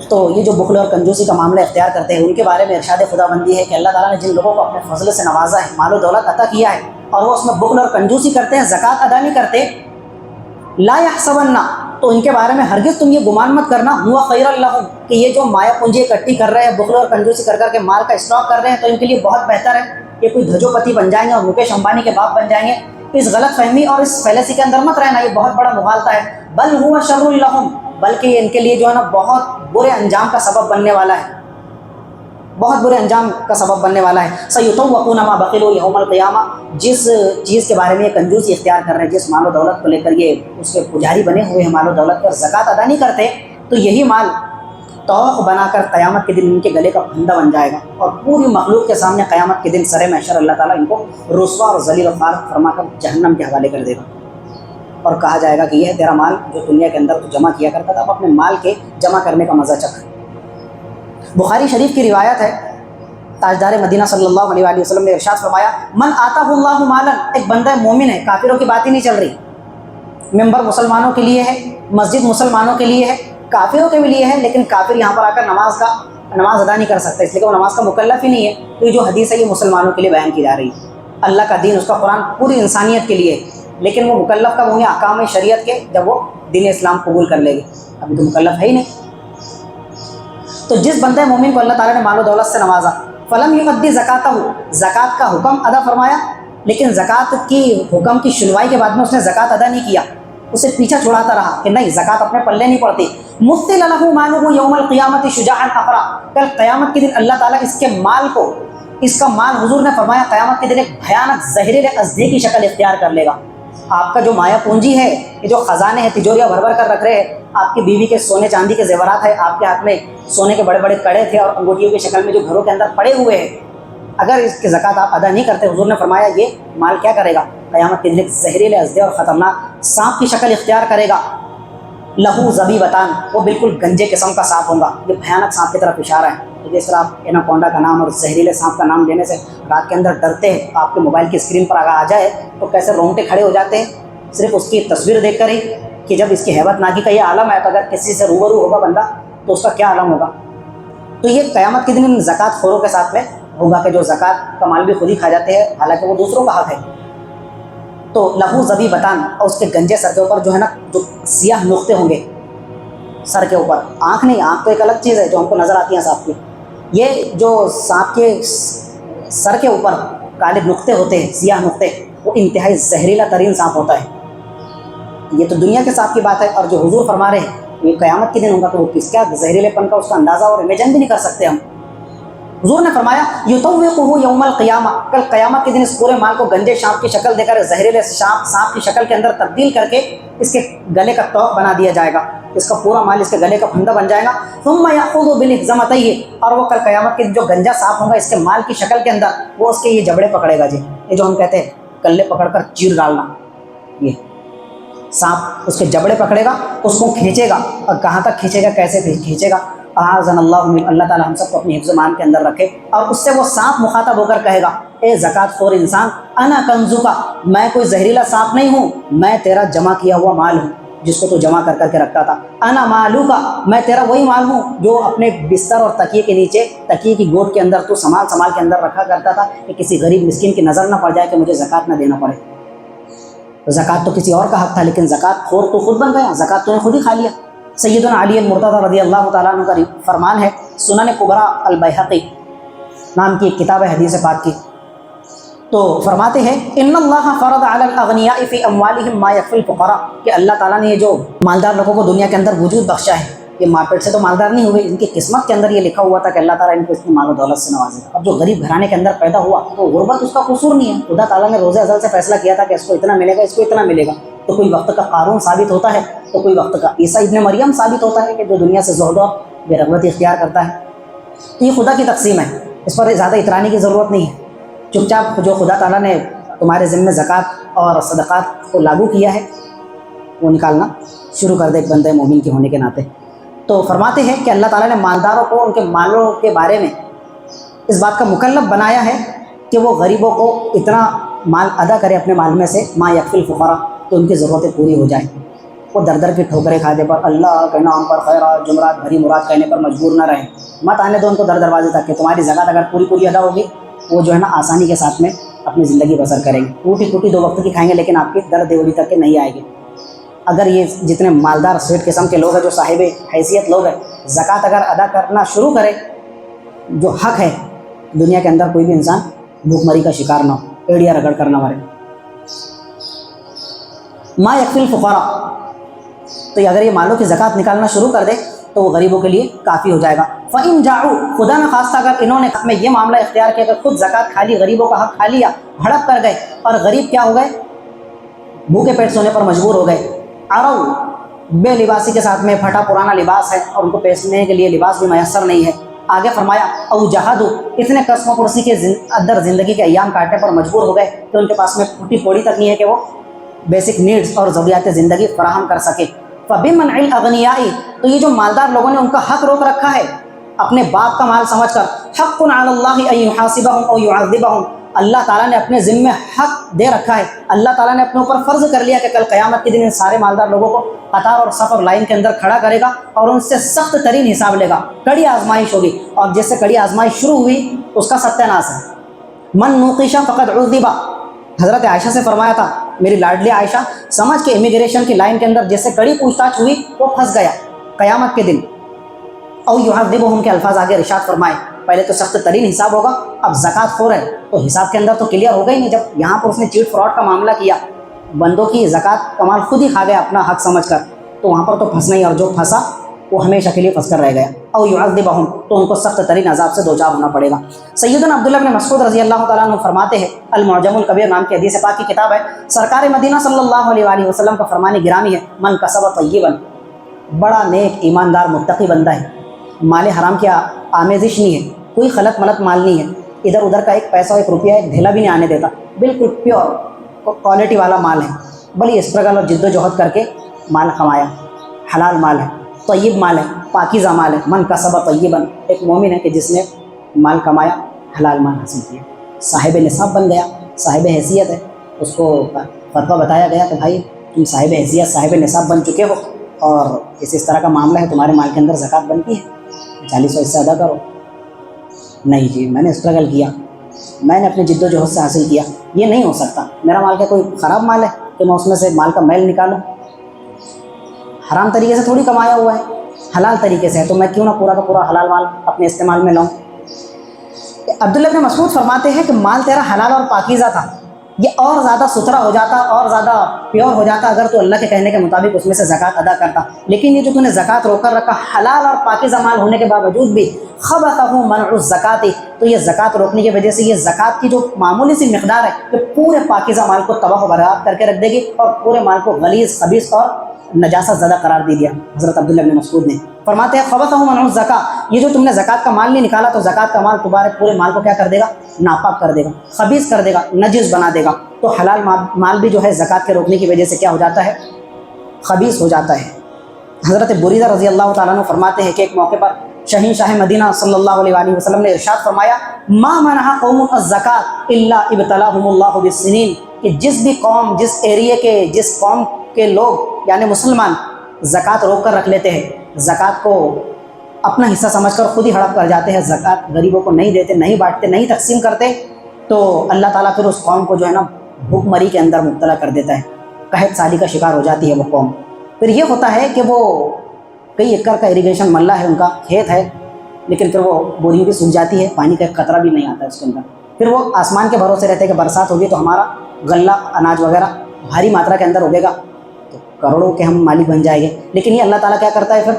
[SPEAKER 1] تو یہ جو بخل اور کنجوسی کا معاملہ اختیار کرتے ہیں ان کے بارے میں ارشاد خدا بندی ہے کہ اللہ تعالیٰ نے جن لوگوں کو اپنے فضل سے نوازا ہے، مال و دولت عطا کیا ہے، اور وہ اس میں بخل اور کنجوسی کرتے ہیں، زکوٰۃ ادا نہیں کرتے، لا یحسبن، تو ان کے بارے میں ہرگز تم یہ گمان مت کرنا ہوا خیر لہم، کہ یہ جو مایا پونجی اکٹھی کر رہے ہیں، بخل اور کنجوسی کر کر کے مال کا اسٹاک کر رہے ہیں، تو ان کے لیے بہت بہتر ہے، یہ کوئی دھجو پتی بن جائیں گے اور مکیش امبانی کے باپ بن جائیں گے. اس غلط فہمی اور اس فیلسی کے اندر مت رہنا، یہ بہت بڑا مغالطہ ہے. بل ہوا شر لہم، بلکہ یہ ان کے لیے جو ہے نا بہت برے انجام کا سبب بننے والا ہے، بہت برے انجام کا سبب بننے والا ہے. سیطوقون ما بخلوا یوم القیامہ، جس چیز کے بارے میں یہ کنجوسی اختیار کر رہے ہیں، جس مال و دولت کو لے کر یہ اس کے پجاری بنے ہوئے ہیں، مال و دولت پر زکوٰۃ ادا نہیں کرتے، تو یہی مال توق بنا کر قیامت کے دن ان کے گلے کا پھندا بن جائے گا، اور پوری مخلوق کے سامنے قیامت کے دن سر محشر اللہ تعالیٰ ان کو رسوا اور ذلیل و خوار فرما کر جہنم کے حوالے کر دے گا، اور کہا جائے گا کہ یہ ہے تیرا مال جو دنیا کے اندر تو جمع کیا کرتا تھا، اب اپنے مال کے جمع کرنے کا مزہ چکھ. بخاری شریف کی روایت ہے، تاجدار مدینہ صلی اللہ علیہ وآلہ وسلم نے ارشاد فرمایا من آتاہ اللہ مالا، ایک بندہ مومن ہے، کافروں کی بات ہی نہیں چل رہی، ممبر مسلمانوں کے لیے ہے، مسجد مسلمانوں کے لیے ہے، کافروں کے بھی لیے ہے، لیکن کافر یہاں پر آ کر نماز ادا نہیں کر سکتا، اس لیے کہ وہ نماز کا مکلف ہی نہیں ہے. تو یہ جو حدیث ہے یہ مسلمانوں کے لیے بیان کی جا رہی ہے. اللہ کا دین، اس کا قرآن پوری انسانیت کے لیے ہے، لیکن وہ مکلف کب ہوں گے؟ احکام شریعت کے، جب وہ دین اسلام قبول کر لے گے. ابھی تو مکلف ہے ہی نہیں. تو جس بندے مومن کو اللہ تعالیٰ نے مال و دولت سے نوازا، فلم یؤدی زکاتہ، زکوٰۃ کا حکم ادا فرمایا، لیکن زکوٰۃ کی حکم کی شنوائی کے بعد میں اس نے زکوٰۃ ادا نہیں کیا، اسے پیچھا چھڑاتا رہا کہ نہیں زکوٰۃ اپنے پلے نہیں پڑتی. مثل لہ مالہ یوم القیامۃ شجاعا اقرا، کل قیامت کے دن اللہ تعالیٰ اس کے مال کو، اس کا مال حضور نے فرمایا قیامت کے دن ایک بھیانک زہریل ازدے کی شکل اختیار کر لے گا. آپ کا جو مایا پونجی ہے، یہ جو خزانے ہیں، تجوریاں بھر بھر کر رکھ رہے ہیں، آپ کی بیوی کے سونے چاندی کے زیورات ہیں، آپ کے ہاتھ میں سونے کے بڑے بڑے کڑے تھے اور انگوٹھیوں کی شکل میں جو گھروں کے اندر پڑے ہوئے ہیں، اگر اس کی زکوٰۃ آپ ادا نہیں کرتے، حضور نے فرمایا یہ مال کیا کرے گا؟ قیامت کے دن ایک زہریل ازدے اور خطرناک سانپ کی شکل اختیار کرے گا. لہو زبیبتان، وہ بالکل گنجے قسم کا سانپ ہوگا. یہ بھیانک سانپ کی طرف اشارہ ہے. جس طرح آپ ایناکونڈا کا نام اور زہریلے سانپ کا نام لینے سے رات کے اندر ڈرتے ہیں، آپ کے موبائل کی اسکرین پر اگر آ جائے تو کیسے رونگٹے کھڑے ہو جاتے ہیں صرف اس کی تصویر دیکھ کر ہی، کہ جب اس کی ہیبت ناکی کا یہ عالم ہے تو اگر کسی سے روبرو ہوگا بندہ تو اس کا کیا عالم ہوگا. تو یہ قیامت کے دن ان زکوٰۃ خوروں کے ساتھ میں ہوگا کہ جو زکوٰۃ کا مال بھی خود ہی کھا جاتے ہیں حالانکہ وہ دوسروں کا حق ہے. تو لہو زبیبتان، اور اس کے گنجے سر کے اوپر جو ہے نا جو سیاہ نقطے ہوں گے سر کے اوپر، آنکھ نہیں، آنکھ تو ایک الگ چیز ہے جو ہم کو نظر آتی ہے سانپ کی. یہ جو سانپ کے سر کے اوپر کالے نقطے ہوتے ہیں، سیاہ نقطے، وہ انتہائی زہریلا ترین سانپ ہوتا ہے. یہ تو دنیا کے سانپ کی بات ہے، اور جو حضور فرما رہے ہیں یہ قیامت کے دن ہوگا تو وہ کس کیا زہریلے پن کا اس کا اندازہ اور امیجن بھی نہیں کر سکتے ہم. حضور نے فرمایا یطوقہ یوم القیامہ، کل قیامت کے دن اس پورے مال کو گنجے سانپ کی شکل دے کر، زہریلے سانپ کی شکل کے اندر تبدیل کر کے اس کے گلے کا طوق بنا دیا جائے گا. اس کا پورا مال اس کے گلے کا پھندا بن جائے گا. ثم یأخذ بالحزمتیہ، اور وہ کل قیامت کے جو گنجا سانپ ہوگا اس کے مال کی شکل کے اندر، وہ اس کے یہ جبڑے پکڑے گا. جی یہ جو ہم کہتے ہیں کلے پکڑ کر چیر ڈالنا، یہ سانپ اس کے جبڑے پکڑے گا، اس کو کھینچے گا. اور کہاں تک کھینچے گا، کیسے کھینچے گا؟ اعاذنا اللہ تعالیٰ ہم سب کو اپنی حفظ مان کے اندر رکھے. اور اس سے وہ سانپ مخاطب ہو کر کہے گا، اے زکوٰۃ خور انسان، انا کنزکا، میں کوئی زہریلا سانپ نہیں ہوں، میں تیرا جمع کیا ہوا مال ہوں جس کو تو جمع کر کر کے رکھتا تھا. انا مالوکا، میں تیرا وہی مال ہوں جو اپنے بستر اور تکیے کے نیچے، تکیے کی گود کے اندر تو سنبھال کے اندر رکھا کرتا تھا کہ کسی غریب مسکین کی نظر نہ پڑ جائے کہ مجھے زکوٰۃ نہ دینا پڑے. زکوٰۃ تو کسی اور کا حق تھا، لیکن زکوٰۃ خور تو خود بن گیا، زکوٰۃ تو نے خود ہی کھا لیا. سیدنا علی المرتضی رضی اللہ تعالیٰ عنہ کا فرمان ہے، سنن کبریٰ البیہقی نام کی ایک کتاب ہے حدیث پاک کی، تو فرماتے ہیں ان اللہ فرض علی الاغنیاء فی اموالہم ما یکفی الفقراء، کہ اللہ تعالیٰ نے یہ جو مالدار لوگوں کو دنیا کے اندر وجود بخشا ہے، یہ ماں پیٹ سے تو مالدار نہیں ہوئے، ان کی قسمت کے اندر یہ لکھا ہوا تھا کہ اللہ تعالیٰ ان کو اتنی مال و دولت سے نوازے گا. اب جو غریب گھرانے کے اندر پیدا ہوا تو غربت اس کا قصور نہیں ہے، خدا تعالیٰ نے روز ازل سے فیصلہ کیا تھا کہ اس کو اتنا ملے گا، اس کو اتنا ملے گا. تو کوئی وقت کا قارون ثابت ہوتا ہے، تو کوئی وقت کا عیسیٰ ابن مریم ثابت ہوتا ہے کہ جو دنیا سے زہد اور بے رغبتی اختیار کرتا ہے. تو یہ خدا کی تقسیم ہے، اس پر زیادہ اترانے کی ضرورت نہیں ہے. چپ چاپ جو خدا تعالیٰ نے تمہارے ذمہ زکوٰۃ اور صدقات کو لاگو کیا ہے وہ نکالنا شروع کر دے ایک بندے مومن کے ہونے کے ناطے. تو فرماتے ہیں کہ اللہ تعالیٰ نے مالداروں کو ان کے مالوں کے بارے میں اس بات کا مکلف بنایا ہے کہ وہ غریبوں کو اتنا مال ادا کرے اپنے مال میں سے، ما یکفی الفقراء، تو ان کی ضرورتیں پوری ہو جائیں. وہ در در کی ٹھوکریں کھانے پر، اللہ کے نام پر خیرات جمرات بھری مراد کہنے پر مجبور نہ رہیں. مت آنے دو ان کو در دروازے تک کہ تمہاری زکوٰۃ اگر پوری ادا ہوگی وہ جو ہے نا آسانی کے ساتھ میں اپنی زندگی بسر کریں گے. ٹوٹی 2 وقت کی کھائیں گے لیکن آپ کی در دیوری تک کے نہیں آئے گی. اگر یہ جتنے مالدار سویٹ قسم کے لوگ ہیں، جو صاحب حیثیت لوگ ہیں، زکوٰۃ اگر ادا کرنا شروع کرے، جو حق ہے دنیا کے اندر کوئی بھی انسان بھوک مری کا شکار نہ ہو، ایڑیا رگڑ کر نہ مرے. ما یکفی الفقراء، تو اگر یہ مالوں کی زکوٰۃ نکالنا شروع کر دے تو وہ غریبوں کے لیے کافی ہو جائے گا. فَإِن جَاءُوا، خدا نہ خواستہ اگر انہوں نے میں یہ معاملہ اختیار کیا کہ خود زکوٰۃ کھا لی، غریبوں کا حق کھا لیا، ہڑپ کر گئے، اور غریب کیا ہو گئے، بھوکے پیٹ سونے پر مجبور ہو گئے. عرو، بے لباسی کے ساتھ میں پھٹا پرانا لباس ہے اور ان کو پہننے کے لیے لباس بھی میسر نہیں ہے. آگے فرمایا او جہادو، اتنے قسم و کرسی کے اندر زندگی کے ایام کاٹنے پر مجبور ہو گئے کہ ان کے پاس میں پھوٹی پوڑی تک نہیں ہے کہ وہ بیسک نیڈز اور ضروریات زندگی فراہم کر سکے. فَبِمَنْعِ الْأَغْنِيَاءِ، تو یہ جو مالدار لوگوں نے ان کا حق روک رکھا ہے اپنے باپ کا مال سمجھ کر، حق علی اللہ ان یحاسبہم او یعذبہم، اللہ تعالیٰ نے اپنے ذمہ حق دے رکھا ہے، اللہ تعالیٰ نے اپنے اوپر فرض کر لیا کہ کل قیامت کے دن ان سارے مالدار لوگوں کو قطار اور صف اور لائن کے اندر کھڑا کرے گا اور ان سے سخت ترین حساب لے گا. کڑی آزمائش ہوگی، اور جس سے کڑی آزمائش شروع ہوئی اس کا ستیہ ناس ہے. من نوقش فقد عذب، حضرت عائشہ سے فرمایا تھا، میری لاڈلی عائشہ، سمجھ کے امیگریشن کی لائن کے اندر جس سے کڑی پوچھ تاچھ ہوئی وہ پھنس گیا قیامت کے دن. او یعذبہم کے الفاظ آگے ارشاد فرمائے، پہلے تو سخت ترین حساب ہوگا. اب زکوٰۃ خور ہے تو حساب کے اندر تو کلیئر ہو گئی نہیں. جب یہاں پر اس نے چیٹ فراڈ کا معاملہ کیا، بندوں کی زکوٰۃ کا مال خود ہی کھا گیا اپنا حق سمجھ کر، تو وہاں پر تو پھنسنا ہی، اور جو پھنسا وہ ہمیشہ کے لیے پھنس کر رہ گیا. او یعذبہم، تو ان کو سخت ترین عذاب سے دوچار ہونا پڑے گا. سیدنا عبداللہ بن مسعود رضی اللہ تعالیٰ عنہ فرماتے ہیں، المعجم الکبیر نام کی حدیث پاک کی کتاب ہے، سرکار مدینہ صلی اللہ علیہ وآلہ وسلم کا فرمان گرامی ہے، من کسب طیبا، بڑا نیک ایماندار متقی بندہ ہے، مال حرام کی آمیزش نہیں ہے، کوئی خلط ملط مال نہیں ہے، ادھر ادھر کا ایک پیسہ ایک روپیہ ایک ڈھیلا بھی نہیں آنے دیتا، بالکل پیور کوالٹی والا مال ہے، بڑی اسٹرگل اور جد و جہد کر کے مال کمایا، حلال مال ہے، طیب مال ہے، پاکیزہ مال ہے. من کسب طیبا، ایک مومن ہے کہ جس نے مال کمایا، حلال مال حاصل کیا، صاحب نصاب بن گیا، صاحب حیثیت ہے. اس کو فتویٰ بتایا گیا کہ بھائی تم صاحب حیثیت صاحب نصاب بن چکے ہو اور اس طرح کا معاملہ ہے، تمہارے مال کے اندر زکوٰۃ بنتی ہے. 40 حصہ ادا کرو. نہیں جی میں نے اسٹرگل کیا, میں نے اپنی جد و جہد سے حاصل کیا, یہ نہیں ہو سکتا. میرا مال کیا کوئی خراب مال ہے کہ میں اس میں سے مال کا میل نکالوں؟ حرام طریقے سے تھوڑی کمایا ہوا ہے, حلال طریقے سے ہے, تو میں کیوں نہ پورا کا پورا حلال مال اپنے استعمال میں لاؤں. عبداللہ بن مسعود فرماتے ہیں کہ مال تیرا حلال اور پاکیزہ تھا, یہ اور زیادہ ستھرا ہو جاتا, اور زیادہ پیور ہو جاتا اگر تو اللہ کے کہنے کے مطابق اس میں سے زکوٰۃ ادا کرتا. لیکن یہ جو تو نے زکوٰۃ روک کر رکھا حلال اور پاکیزہ مال ہونے کے باوجود بھی, خبثہ منع الزکوٰۃ, تو یہ زکوٰۃ روکنے کی وجہ سے یہ زکوٰۃ کی جو معمولی سی مقدار ہے کہ پورے پاکیزہ مال کو تباہ و برباد کر کے رکھ دے گی, اور پورے مال کو غلیظ, خبیث اور نجاست زدہ قرار دے دیا. حضرت عبداللہ بن مسعود نے فرماتے ہیں خبثہ منع الزکوٰۃ, یہ جو تم نے زکوٰۃ کا مال نہیں نکالا تو زکوٰۃ کا مال تمہارے پورے مال کو کیا کر دے گا؟ ناپاک کر دے گا, خبیث کر دے گا, نجس بنا دے گا. تو حلال مال بھی جو ہے زکوٰۃ کے روکنے کی وجہ سے کیا ہو جاتا ہے؟ خبیث ہو جاتا ہے. حضرت بریدہ رضی اللہ تعالیٰ عنہ فرماتے ہیں کہ ایک موقع پر شاہ مدینہ صلی اللہ علیہ وآلہ وسلم نے ارشاد فرمایا ما منع قوم الزکوٰۃ الا ابتلاهم اللہ بالسنین, کہ جس بھی قوم, جس ایریے کے, جس قوم کے لوگ یعنی مسلمان زکوٰۃ روک کر رکھ لیتے ہیں, زکوٰۃ کو اپنا حصہ سمجھ کر خود ہی ہڑپ کر جاتے ہیں, زکوٰۃ غریبوں کو نہیں دیتے, نہیں بانٹتے, نہیں تقسیم کرتے, تو اللہ تعالیٰ پھر اس قوم کو جو ہے نا بھوک مری کے اندر مبتلا کر دیتا ہے, قحط سالی کا شکار ہو جاتی ہے وہ قوم. پھر یہ ہوتا ہے کہ وہ کئی ایکڑ کا اریگیشن ملہ ہے, ان کا کھیت ہے, لیکن پھر وہ بوریوں بھی سوکھ جاتی ہے, پانی کا ایک قطرہ بھی نہیں آتا ہے اس کے اندر. پھر وہ آسمان کے بھروسے رہتے ہیں کہ برسات ہوگی تو ہمارا غلہ, اناج وغیرہ بھاری ماترا کے اندر اگے گا, تو کروڑوں کے ہم مالک بن جائیں گے. لیکن یہ اللہ تعالیٰ کیا کرتا ہے, پھر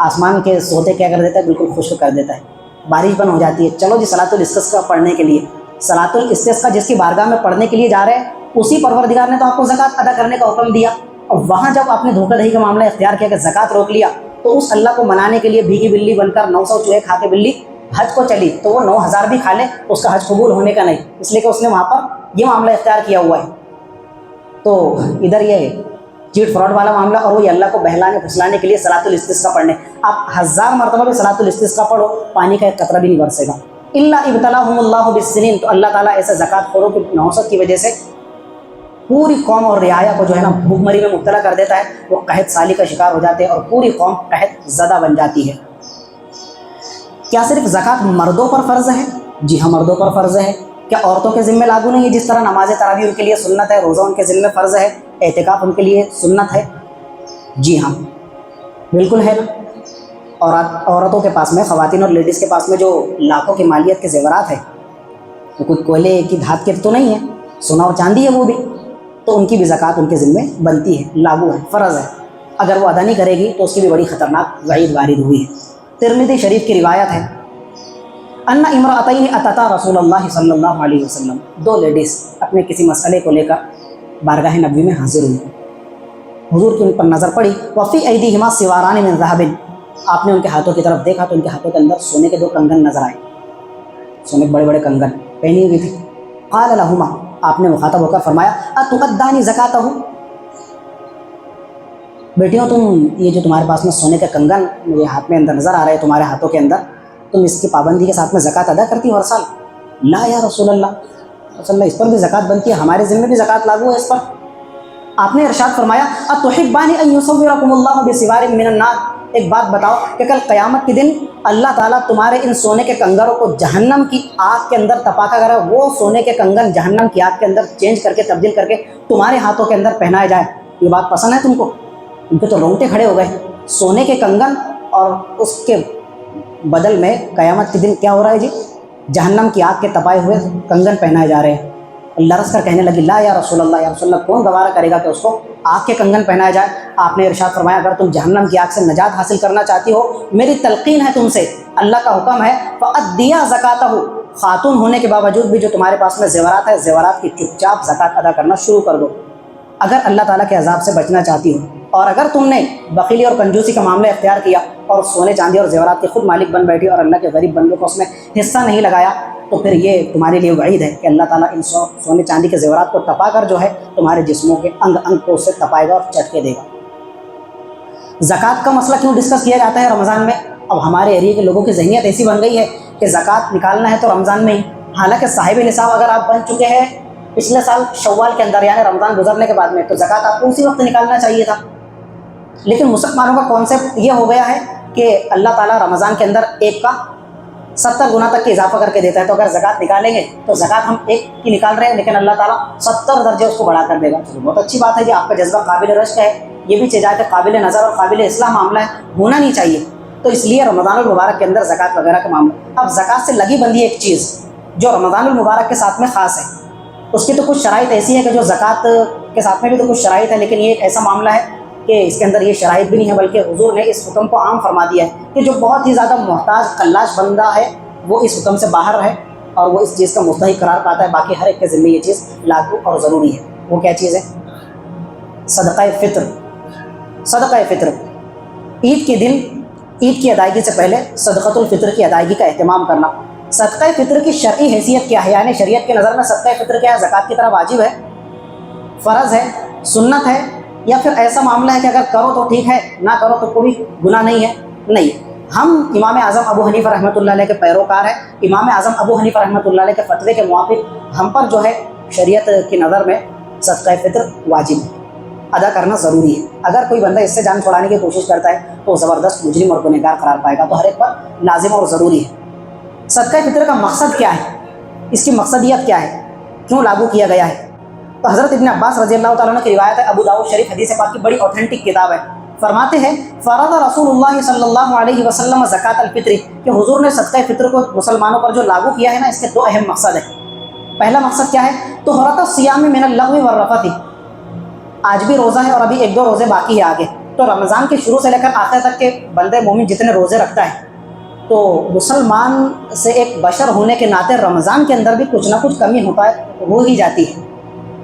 [SPEAKER 1] آسمان کے سوتے کیا کر دیتا ہے, بالکل خشک کر دیتا ہے, بارش بند ہو جاتی ہے. چلو جی صلاۃ الاستسقاء پڑھنے کے لیے, صلاۃ الاستسقاء جس کی بارگاہ میں پڑھنے کے لیے جا رہے ہیں, اسی پروردگار نے تو آپ کو زکوٰۃ ادا کرنے کا حکم دیا. اور وہاں جب آپ نے دھوکہ دہی کا معاملہ اختیار کیا کہ زکوٰۃ روک لیا, تو اس اللہ کو منانے کے لیے بھیگی بلی بن کر 900 چوہے کھا کے بلی حج کو چلی, تو وہ 9000 بھی کھا لے اس کا حج قبول ہونے کا نہیں, اس لیے کہ اس نے وہاں پر یہ معاملہ اختیار کیا ہوا ہے. تو ادھر یہ چیٹ فراڈ والا معاملہ, اور وہی اللہ کو بہلانے پھسلانے کے لیے صلاۃ الاستسقاء پڑھنے. آپ 1000 مرتبہ بھی صلاۃ الاستسقاء پڑھو, پانی کا ایک قطرہ بھی نہیں برسے گا. الا ابتلاهم اللہ بالسنین, تو اللہ تعالیٰ ایسے زکوٰۃ خوروں کی نحوست کی وجہ سے پوری قوم اور رعایا کو جو ہے نا بھوک مری میں مبتلا کر دیتا ہے, وہ قحط سالی کا شکار ہو جاتے ہیں اور پوری قوم قحط زدہ بن جاتی ہے. کیا صرف زکوٰۃ مردوں پر فرض ہے؟ جی ہاں مردوں پر فرض ہے. کیا عورتوں کے ذمہ لاگو نہیں ہے؟ جس طرح نماز تراویح ان کے لیے سنت ہے, روزہ ان کے ذمہ فرض ہے, اعتکاف ان کے لیے سنت ہے. جی ہاں بالکل ہے نا. اور عورتوں کے پاس میں, خواتین اور لیڈیز کے پاس میں جو لاکھوں کی مالیت کے زیورات ہیں, تو کوئی کوئلے کی دھات کے تو نہیں ہے, سونا اور چاندی ہے وہ بھی, تو ان کی بھی زکوٰۃ ان کے ذمہ بنتی ہے, لاگو ہے, فرض ہے. اگر وہ ادا نہیں کرے گی تو اس کی بھی بڑی خطرناک وعید وارد ہوئی ہے. ترمذی شریف کی روایت ہے ان امرأتین اتتا رسول اللہ صلی اللہ علیہ وسلم, 2 لیڈیز اپنے کسی مسئلے کو لے کر بارگاہ نبوی میں حاضر ہوئی. حضور کی ان پر نظر پڑی, وفی ایدیہما سواران من ذہب, آپ نے ان کے ہاتھوں کی طرف دیکھا تو ان کے ہاتھوں کے اندر سونے کے 2 کنگن نظر آئے, سونے کے بڑے بڑے کنگن پہنی ہوئی تھی. قال لہما, آپ نے مخاطب ہو کر فرمایا اتؤدانی زکاتہ, بیٹیوں تم یہ جو تمہارے پاس میں سونے کے کنگن میرے ہاتھ میں اندر نظر آ رہے ہیں تمہارے ہاتھوں کے اندر, تم اس کی پابندی کے ساتھ میں زکوٰۃ ادا کرتی ہو ہر سال؟ لا یا رسول اللہ, اس پر بھی زکوٰۃ بنتی ہے, ہمارے ذمہ بھی زکوٰۃ لاگو ہے اس پر. آپ نے ارشاد فرمایا اتحبان ان یصورکم اللہ بسوار من النار, ایک بات بتاؤ کہ کل قیامت کے دن اللہ تعالیٰ تمہارے ان سونے کے کنگروں کو جہنم کی آگ کے اندر تپا کر اگر وہ سونے کے کنگن جہنم کی آگ کے اندر چینج کر کے تبدیل کر کے تمہارے ہاتھوں کے اندر پہنائے جائے, یہ بات پسند ہے تم کو؟ ان کے تو رونگٹے کھڑے ہو گئے. سونے کے کنگن اور اس کے بدل میں قیامت کے دن کیا ہو رہا ہے جی, جہنم کی آگ کے تپائے ہوئے کنگن پہنائے جا رہے ہیں. لرز کر کہنے لگی لا یا رسول اللہ, یا رسول اللہ کون گوارا کرے گا کہ اس کو آگ کے کنگن پہنایا جائے؟ آپ نے ارشاد فرمایا اگر تم جہنم کی آگ سے نجات حاصل کرنا چاہتی ہو, میری تلقین ہے تم سے, اللہ کا حکم ہے فأدیا زکاتہ, خاتون ہونے کے باوجود بھی جو تمہارے پاس میں زیورات ہے, زیورات کی چپ چاپ زکوٰۃ ادا کرنا شروع کر دو اگر اللہ تعالیٰ کے عذاب سے بچنا چاہتی ہو. اور اگر تم نے بخیلی اور کنجوسی کا معاملہ اختیار کیا اور سونے چاندی اور زیورات کے خود مالک بن بیٹھی اور اللہ کے غریب بندوں کو اس میں حصہ نہیں لگایا, تو پھر یہ تمہارے لیے وعید ہے کہ اللہ تعالیٰ ان سونے چاندی کے زیورات کو تپا کر جو ہے تمہارے جسموں کے انگ انگ کو اس سے تپائے گا اور چٹکے دے گا. زکوٰۃ کا مسئلہ کیوں ڈسکس کیا جاتا ہے رمضان میں؟ اب ہمارے ایریے کے لوگوں کی ذہنیت ایسی بن گئی ہے کہ زکوٰۃ نکالنا ہے تو رمضان میں ہی, حالانکہ صاحب نصاب اگر آپ بن چکے ہیں پچھلے سال شوال کے اندر یعنی رمضان گزرنے کے بعد میں, تو زکوٰۃ آپ کو اسی وقت نکالنا چاہیے تھا. لیکن مسلمانوں کا کانسیپٹ یہ ہو گیا ہے کہ اللہ تعالیٰ رمضان کے اندر ایک کا 70 گنا تک کی اضافہ کر کے دیتا ہے. تو اگر زکوٰۃ نکالیں گے تو زکوٰۃ ہم ایک کی نکال رہے ہیں لیکن اللہ تعالیٰ 70 درجے اس کو بڑھا کر دے گا. بہت اچھی بات ہے جی, آپ کا جذبہ قابل رشک ہے, یہ بھی چیز ہے قابل نظر اور قابل اصلاح معاملہ ہے, ہونا نہیں چاہیے. تو اس لیے رمضان المبارک کے اندر زکوٰۃ وغیرہ کا معاملہ. اب زکوٰۃ سے لگی بندی ایک چیز جو رمضان المبارک کے ساتھ میں خاص ہے, اس کی تو کچھ شرائط ایسی ہے کہ جو زکوٰۃ کے ساتھ میں بھی تو کچھ شرائط ہے, لیکن یہ ایک ایسا معاملہ ہے کہ اس کے اندر یہ شرائط بھی نہیں ہے, بلکہ حضور نے اس حکم کو عام فرما دیا ہے کہ جو بہت ہی زیادہ محتاج قلاش بندہ ہے وہ اس حکم سے باہر رہے اور وہ اس چیز کا مستحق قرار پاتا ہے. باقی ہر ایک کے ذمہ یہ چیز لاگو اور ضروری ہے. وہ کیا چیز ہے؟ صدقہ فطر. صدقہ فطر عید کے دن, عید کی ادائیگی سے پہلے صدقۃ الفطر کی ادائیگی کا اہتمام کرنا. صدقہ فطر کی شرعی حیثیت کیا ہے, یعنی شریعت کی نظر میں صدقہ فطر کیا ہے؟ زکوٰۃ کی طرح واجب ہے, فرض ہے, سنت ہے, یا پھر ایسا معاملہ ہے کہ اگر کرو تو ٹھیک ہے, نہ کرو تو کوئی گناہ نہیں ہے؟ نہیں. ہم امام اعظم ابو حنیفہ رحمۃ اللہ علیہ کے پیروکار ہیں. امام اعظم ابو حنیفہ رحمۃ اللہ علیہ کے فتوے کے موافق ہم پر جو ہے شریعت کی نظر میں صدقہ فطر واجب ہے, ادا کرنا ضروری ہے. اگر کوئی بندہ اس سے جان چھڑانے کی کوشش کرتا ہے تو زبردست مجرم اور گنہگار قرار پائے گا. تو ہر ایک پر لازم اور ضروری ہے. صدقہ فطر کا مقصد کیا ہے, اس کی مقصدیت کیا ہے, کیوں لاگو کیا گیا ہے؟ تو حضرت ابن عباس رضی اللہ تعالیٰ عنہ کی روایت ہے, ابو داؤد شریف حدیث پاک کی بڑی اوتھینٹک کتاب ہے. فرماتے ہیں فرض رسول اللہ صلی اللہ علیہ وسلم زکوٰۃ الفطر, کہ حضور نے صدقہ فطر کو مسلمانوں پر جو لاگو کیا ہے نا, اس کے دو اہم مقصد ہیں. پہلا مقصد کیا ہے؟ طہارت الصیام من اللغو والرفث. آج بھی روزہ ہے اور ابھی 1-2 روزے باقی ہے آگے, تو رمضان کے شروع سے لے کر آخر تک کے بندے مومن جتنے روزے رکھتا ہے, تو مسلمان سے ایک بشر ہونے کے ناطے رمضان کے اندر بھی کچھ نہ کچھ کمی ہو ہی جاتی ہے.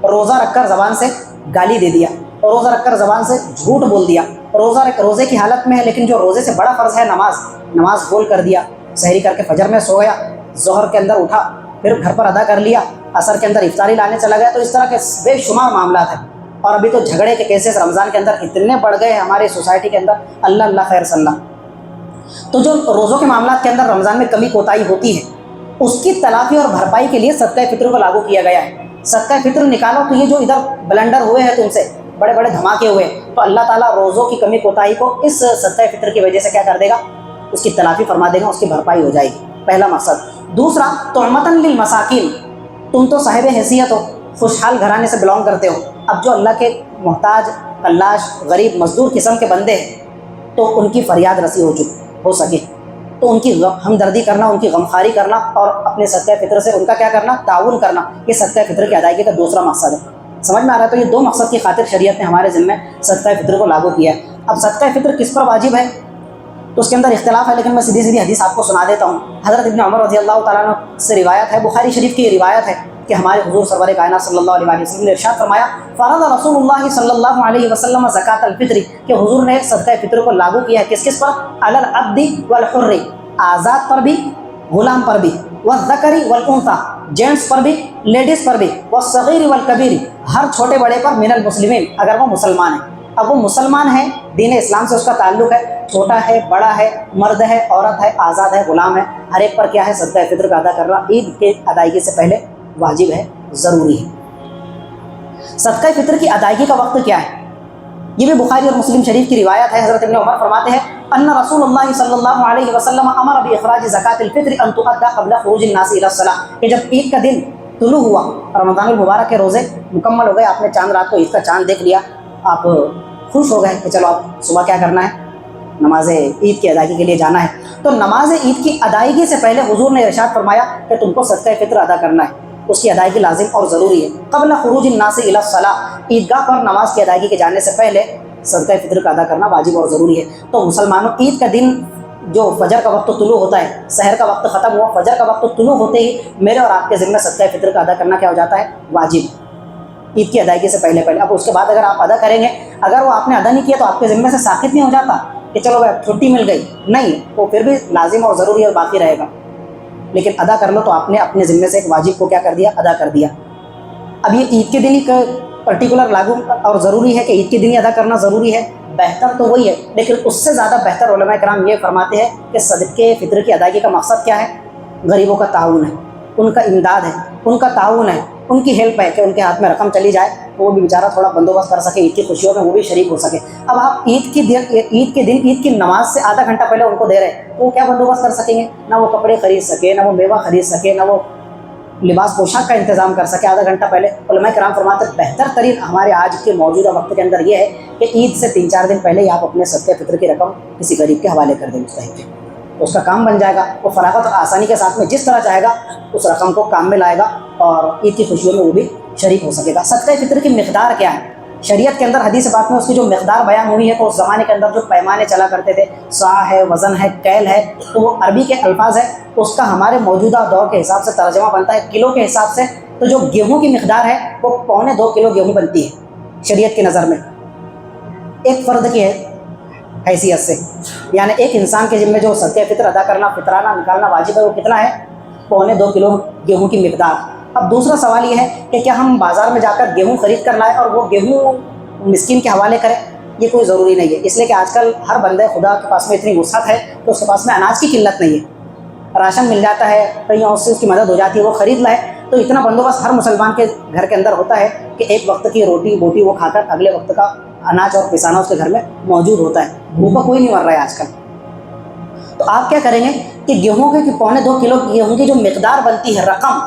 [SPEAKER 1] روزہ رکھ کر زبان سے گالی دے دیا, روزہ رکھ کر زبان سے جھوٹ بول دیا, روزے کی حالت میں ہے لیکن جو روزے سے بڑا فرض ہے نماز بول کر دیا, سحری کر کے فجر میں سو گیا, ظہر کے اندر اٹھا پھر گھر پر ادا کر لیا, عصر کے اندر افطاری لانے چلا گیا. تو اس طرح کے بے شمار معاملات ہیں. اور ابھی تو جھگڑے کے کیسز رمضان کے اندر اتنے بڑھ گئے ہیں ہماری سوسائٹی کے اندر, اللہ اللہ خیر صلی اللہ. تو جو روزوں کے معاملات کے اندر رمضان میں کمی کوتاہی ہوتی ہے, اس کی تلافی اور بھرپائی کے لیے صدقہ فطر کو لاگو کیا گیا ہے. صدقہ فطر نکالو تو یہ جو ادھر بلنڈر ہوئے ہیں تم سے, بڑے بڑے دھماکے ہوئے, تو اللہ تعالیٰ روزوں کی کمی کوتاہی کو اس صدقہ فطر کی وجہ سے کیا کر دے گا؟ اس کی تلافی فرما دے گا, اس کی بھرپائی ہو جائے گی. پہلا مقصد. دوسرا طعمۃ للمساکین, تم تو صاحب حیثیت ہو, خوشحال گھرانے سے بلانگ کرتے ہو, اب جو اللہ کے محتاج, قلاش, غریب, مزدور قسم کے بندے ہیں, تو ان کی فریاد رسی ہو سکے تو ان کی ہمدردی کرنا, ان کی غمخواری کرنا اور اپنے صدقہ فطر سے ان کا کیا کرنا؟ تعاون کرنا. یہ صدقہ فطر کی ادائیگی کا دوسرا مقصد ہے. سمجھ میں آ رہا ہے؟ تو یہ 2 مقصد کی خاطر شریعت نے ہمارے ذمہ صدقہ فطر کو لاگو کیا ہے. اب صدقہ فطر کس پر واجب ہے تو اس کے اندر اختلاف ہے, لیکن میں سیدھی حدیث آپ کو سنا دیتا ہوں. حضرت ابن عمر رضی اللہ تعالیٰ عنہ سے روایت ہے, بخاری شریف کی یہ روایت ہے کہ ہمارے حضور سرور کائنات صلی اللہ علیہ وسلم نے ارشاد فرمایا, فرض رسول اللہ صلی اللہ علیہ وسلم زکوٰۃ الفطر, کہ حضور نے صدقہ فطر کو لاگو کیا ہے کس پر؟ علی العبد والحر, آزاد پر بھی, غلام پر بھی, والذکر والانثی, جینٹس پر بھی, لیڈیز پر بھی, والصغیر والکبیر, ہر چھوٹے بڑے پر, من المسلمین, اگر وہ مسلمان ہیں. اب وہ مسلمان ہے, دین اسلام سے اس کا تعلق ہے, چھوٹا ہے, بڑا ہے, مرد ہے, عورت ہے, آزاد ہے, غلام ہے, ہر ایک پر کیا ہے؟ صدقہ فطر کا ادا کرنا عید کے ادائیگی سے پہلے واجب ہے, ضروری ہے. صدقہ فطر کی ادائیگی کا وقت کیا ہے؟ یہ بھی بخاری اور مسلم شریف کی روایت ہے. حضرت ابن عمر فرماتے ہیں ان رسول اللہ صلی اللہ علیہ وسلم امر باخراج زکوٰۃ الفطر ان تؤدى قبل خروج الناس الى الصلاۃ, کہ جب عید کا دن طلوع ہوا, رمضان المبارک کے روزے مکمل ہو گئے, آپ نے چاند رات کو عید کا چاند دیکھ لیا, آپ خوش ہو گئے کہ چلو آپ صبح کیا کرنا ہے؟ نماز عید کی ادائیگی کے لیے جانا ہے. تو نماز عید کی ادائیگی سے پہلے حضور نے ارشاد فرمایا کہ تم کو صدقہ فطر ادا کرنا ہے, اس کی ادائیگی لازم اور ضروری ہے. قبل خروج الناس الى الصلاۃ, عیدگاہ پر نماز کی ادائیگی کے جانے سے پہلے صدقہ فطر کا ادا کرنا واجب اور ضروری ہے. تو مسلمانوں, عید کا دن جو فجر کا وقت طلوع ہوتا ہے, سحر کا وقت ختم ہوا, فجر کا وقت طلوع ہوتے ہی میرے اور آپ کے ذمہ صدقہ فطر کا ادا کرنا کیا ہو جاتا ہے؟ واجب, عید کی ادائیگی سے پہلے. اب اس کے بعد اگر آپ ادا کریں گے, اگر وہ آپ نے ادا نہیں کیا تو آپ کے ذمہ سے ساقط نہیں ہو جاتا کہ چلو بھائی چھٹی مل گئی, نہیں, وہ پھر بھی لازم اور ضروری اور باقی رہے گا. لیکن ادا کر لو تو آپ نے اپنے ذمے سے ایک واجب کو کیا کر دیا؟ ادا کر دیا. اب یہ عید کے دن ہی پرٹیکولر لاگو اور ضروری ہے کہ عید کے دن ہی ادا کرنا ضروری ہے, بہتر تو وہی ہے, لیکن اس سے زیادہ بہتر علماء کرام یہ فرماتے ہیں کہ صدقے فطر کی ادائیگی کا مقصد کیا ہے؟ غریبوں کا تعاون ہے, ان کا امداد ہے, ان کا تعاون ہے, ان کی ہیلپ ہے کہ ان کے ہاتھ میں رقم چلی جائے تو وہ بھی بیچارہ تھوڑا بندوبست کر سکے، عید کی خوشیوں میں وہ بھی شریک ہو سکے۔ اب آپ عید کے دن عید کی نماز سے آدھا گھنٹہ پہلے ان کو دے رہے ہیں تو وہ کیا بندوبست کر سکیں گے؟ نہ وہ کپڑے خرید سکے، نہ وہ میوہ خرید سکے، نہ وہ لباس پوشاک کا انتظام کر سکے آدھا گھنٹہ پہلے۔ علماء کرام فرماتے ہیں بہتر ترین ہمارے آج کے موجودہ وقت کے اندر یہ ہے کہ عید سے 3-4 دن پہلے ہی آپ اپنے صدقہ فطر کی رقم کسی غریب کے حوالے کر دیں، مستحق کے، اس کا کام بن جائے گا، وہ فراغت اور آسانی کے ساتھ میں جس طرح چاہے گا اس رقم کو کام میں لائے گا اور عید کی خوشیوں میں وہ بھی شریک ہو سکے گا۔ صدقہ فطر کی مقدار کیا ہے؟ شریعت کے اندر حدیث پاک میں اس کی جو مقدار بیان ہوئی ہے تو اس زمانے کے اندر جو پیمانے چلا کرتے تھے، صاع ہے، وزن ہے، کیل ہے، تو وہ عربی کے الفاظ ہے، اس کا ہمارے موجودہ دور کے حساب سے ترجمہ بنتا ہے کلو کے حساب سے۔ تو جو گیہوں کی مقدار ہے وہ 1.25 کلو گیہوں بنتی ہے شریعت کی نظر میں، ایک فرد کی حیثیت سے، یعنی ایک انسان کے ذمہ جو صدقہ فطر ادا کرنا، فطرانہ نکالنا واجب ہے، وہ کتنا ہے؟ 1.25 کلو گیہوں کی مقدار۔ اب دوسرا سوال یہ ہے کہ کیا ہم بازار میں جا کر گیہوں خرید کر لائیں اور وہ گیہوں مسکین کے حوالے کریں؟ یہ کوئی ضروری نہیں ہے، اس لیے کہ آج کل ہر بندے خدا کے پاس میں اتنی وسعت ہے کہ اس کے پاس میں اناج کی قلت نہیں ہے، راشن مل جاتا ہے، کہیں اور سے اس کی مدد ہو جاتی ہے، وہ خرید لائے تو اتنا بندوبست ہر مسلمان کے گھر کے اندر ہوتا ہے کہ ایک وقت کی روٹی بوٹی وہ کھا کر اگلے وقت کا اناج اور پسانہ اس کے گھر میں موجود ہوتا ہے، بھوکا کوئی نہیں مر رہا ہے آج کل۔ تو آپ کیا کریں گے کہ گیہوں کے 1.25 کلو گیہوں کی جو مقدار بنتی ہے رقم،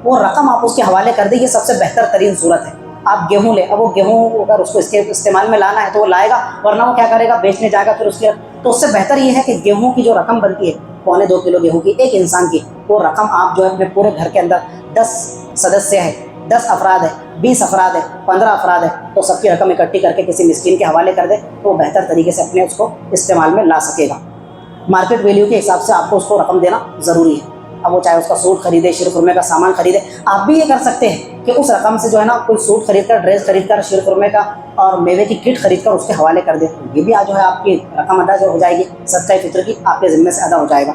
[SPEAKER 1] وہ رقم آپ اس کے حوالے کر دیں، یہ سب سے بہتر ترین صورت ہے۔ آپ گیہوں لیں، اب وہ گیہوں اگر اس کو اس کے استعمال میں لانا ہے تو وہ لائے گا، ورنہ وہ کیا کرے گا؟ بیچنے جائے گا پھر اس کے۔ تو اس سے بہتر یہ ہے کہ گیہوں کی جو رقم بنتی ہے 1.25 کلو گیہوں کی ایک انسان کی، وہ رقم آپ جو ہے اپنے پورے گھر کے اندر 10 سدسیہ ہے، 10 افراد ہے، 20 افراد ہے، 15 افراد ہے، تو سب کی رقم اکٹھی کر کے کسی مسکین کے حوالے کر دے تو وہ بہتر طریقے سے اپنے اس کو استعمال میں لا سکے گا۔ مارکیٹ ویلیو کے حساب سے آپ کو اس کو رقم دینا ضروری ہے۔ اب وہ چاہے اس کا سوٹ خریدے، شیر خرمے کا سامان خریدے، آپ بھی یہ کر سکتے ہیں کہ اس رقم سے جو ہے نا کوئی سوٹ خرید کر، ڈریس خرید کر، شیر خرمے کا اور میوے کی کٹ خرید کر اس کے حوالے کر دیں، یہ بھی جو ہے آپ کی رقم ادا جو ہو جائے گی صدقہ فطر کی، آپ کے ذمے سے ادا ہو جائے گا۔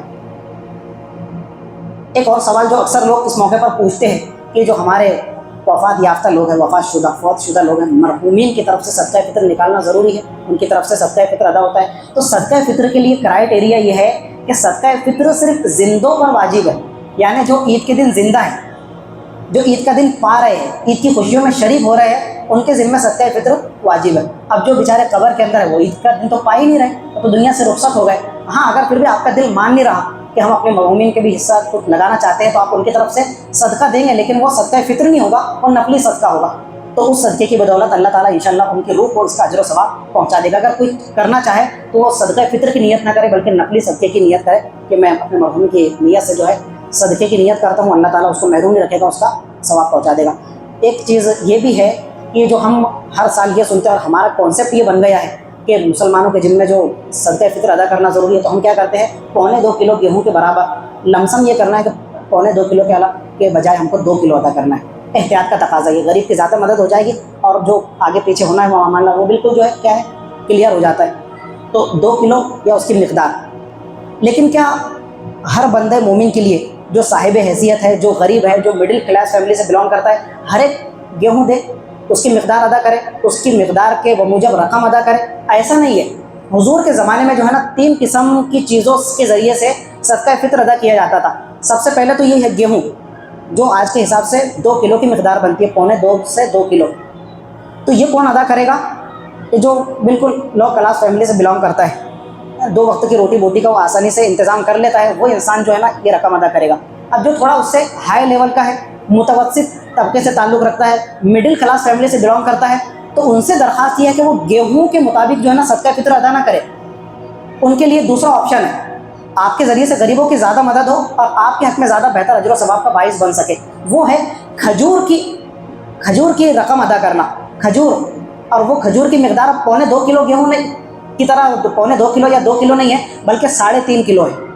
[SPEAKER 1] ایک اور سوال جو اکثر لوگ اس موقع پر پوچھتے ہیں کہ جو ہمارے وفات یافتہ لوگ ہیں، فوت شدہ لوگ ہیں، مرحومین کی طرف سے صدقہ فطر نکالنا ضروری ہے، ان کی طرف سے صدقہ فطر ادا ہوتا ہے، تو صدقہ فطر کے لیے کرائٹیریا یہ ہے کہ صدقہ فطر صرف زندوں پر واجب ہے، یعنی جو عید کے دن زندہ ہیں، جو عید کا دن پا رہے ہیں، عید کی خوشیوں میں شریک ہو رہے ہیں، ان کے ذمہ صدقہ فطر واجب ہے۔ اب جو بیچارے قبر کے اندر ہے وہ عید کا دن تو پا ہی نہیں رہے، تو دنیا سے رخصت ہو گئے۔ ہاں اگر پھر بھی آپ کا دل مان نہیں رہا کہ ہم اپنے مرحومین کے بھی حصہ کچھ لگانا چاہتے ہیں تو آپ ان کی طرف سے صدقہ دیں گے، لیکن وہ صدقہ فطر نہیں ہوگا، وہ نفلی صدقہ ہوگا، تو اس صدقے کی بدولت اللہ تعالیٰ انشاءاللہ ان کی روح کو اس کا اجر و ثواب پہنچا دے گا۔ اگر کوئی کرنا چاہے تو وہ صدقہ فطر کی نیت نہ کرے بلکہ نفلی صدقے کی نیت کرے کہ میں اپنے مرحوم کی نیت سے جو ہے صدقے کی نیت کرتا ہوں، اللہ تعالیٰ اس کو محروم نہیں رکھے گا، اس کا ثواب پہنچا دے گا۔ ایک چیز یہ بھی ہے کہ جو ہم ہر سال یہ سنتے ہیں اور ہمارا کانسیپٹ یہ بن گیا ہے کہ مسلمانوں کے ذمہ جو صدقہ فطر ادا کرنا ضروری ہے، تو ہم کیا کرتے ہیں 1.25 کلو گیہوں کے برابر لمسم یہ کرنا ہے کہ 1.25 کلو کے بجائے ہم کو 2 کلو ادا کرنا ہے۔ احتیاط کا تقاضا یہ، غریب کی زیادہ مدد ہو جائے گی اور جو آگے پیچھے ہونا ہے معاملہ وہ بالکل جو ہے کیا ہے کلیئر ہو جاتا ہے۔ تو 2 کلو یا اس کی مقدار۔ لیکن کیا ہر بندے مومن کے لیے جو صاحب حیثیت ہے، جو غریب ہے، جو مڈل کلاس فیملی سے بلانگ کرتا ہے، ہر ایک گیہوں دے، اس کی مقدار ادا کرے، اس کی مقدار کے بموجب رقم ادا کرے؟ ایسا نہیں ہے۔ حضور کے زمانے میں جو ہے نا 3 قسم کی چیزوں کے ذریعے سے صدقہ فطر ادا کیا جاتا تھا۔ سب سے پہلے تو یہ ہے گیہوں، جو آج کے حساب سے 2 کلو کی مقدار بنتی ہے، 1.25 سے 2 کلو۔ تو یہ کون ادا کرے گا؟ کہ جو بالکل لو کلاس فیملی سے بلانگ کرتا ہے، 2 وقت کی روٹی بوٹی کا وہ آسانی سے انتظام کر لیتا ہے، وہ انسان جو ہے نا یہ رقم ادا کرے گا۔ اب جو تھوڑا اس سے ہائی لیول کا ہے، متوسط طبقے سے تعلق رکھتا ہے، مڈل کلاس فیملی سے بلانگ کرتا ہے، تو ان سے درخواست یہ ہے کہ وہ گیہوں کے مطابق جو ہے نا صدقہ فطر ادا نہ کرے۔ ان کے لیے دوسرا آپشن ہے، آپ کے ذریعے سے غریبوں کی زیادہ مدد ہو اور آپ کے حق میں زیادہ بہتر اجر و ثواب کا باعث بن سکے، وہ ہے کھجور کی رقم ادا کرنا۔ کھجور، اور وہ کھجور کی مقدار 1.25 کلو گیہوں کی طرح 1.25 کلو یا 2 کلو نہیں ہے بلکہ 3.5 کلو ہے۔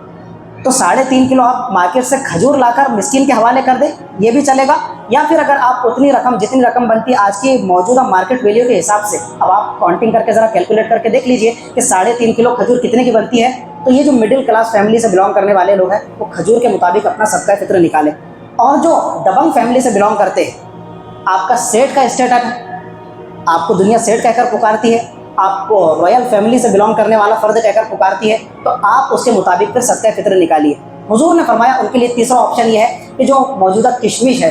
[SPEAKER 1] تو 3.5 کلو آپ مارکیٹ سے کھجور لا کر مسکین کے حوالے کر دیں، یہ بھی چلے گا۔ یا پھر اگر آپ جتنی رقم بنتی ہے آج کی موجودہ مارکیٹ ویلیو کے حساب سے، اب آپ کاؤنٹنگ کر کے ذرا کیلکولیٹ کر کے دیکھ لیجئے کہ 3.5 کلو کھجور کتنے کی بنتی ہے، تو یہ جو مڈل کلاس فیملی سے بلانگ کرنے والے لوگ ہیں وہ کھجور کے مطابق اپنا صدقہ فطر نکالیں۔ اور جو دبنگ فیملی سے بلانگ کرتے ہیں، آپ کا سیٹ کا اسٹیٹس ہے، آپ کو دنیا سیٹ کہہ کر پکارتی ہے، آپ کو رائل فیملی سے بلانگ کرنے والا فرد کہہ کر پکارتی ہے، تو آپ اس کے مطابق پھر صدقہ فطر نکالیے۔ حضور نے فرمایا ان کے لیے تیسرا آپشن یہ ہے کہ جو موجودہ کشمش ہے،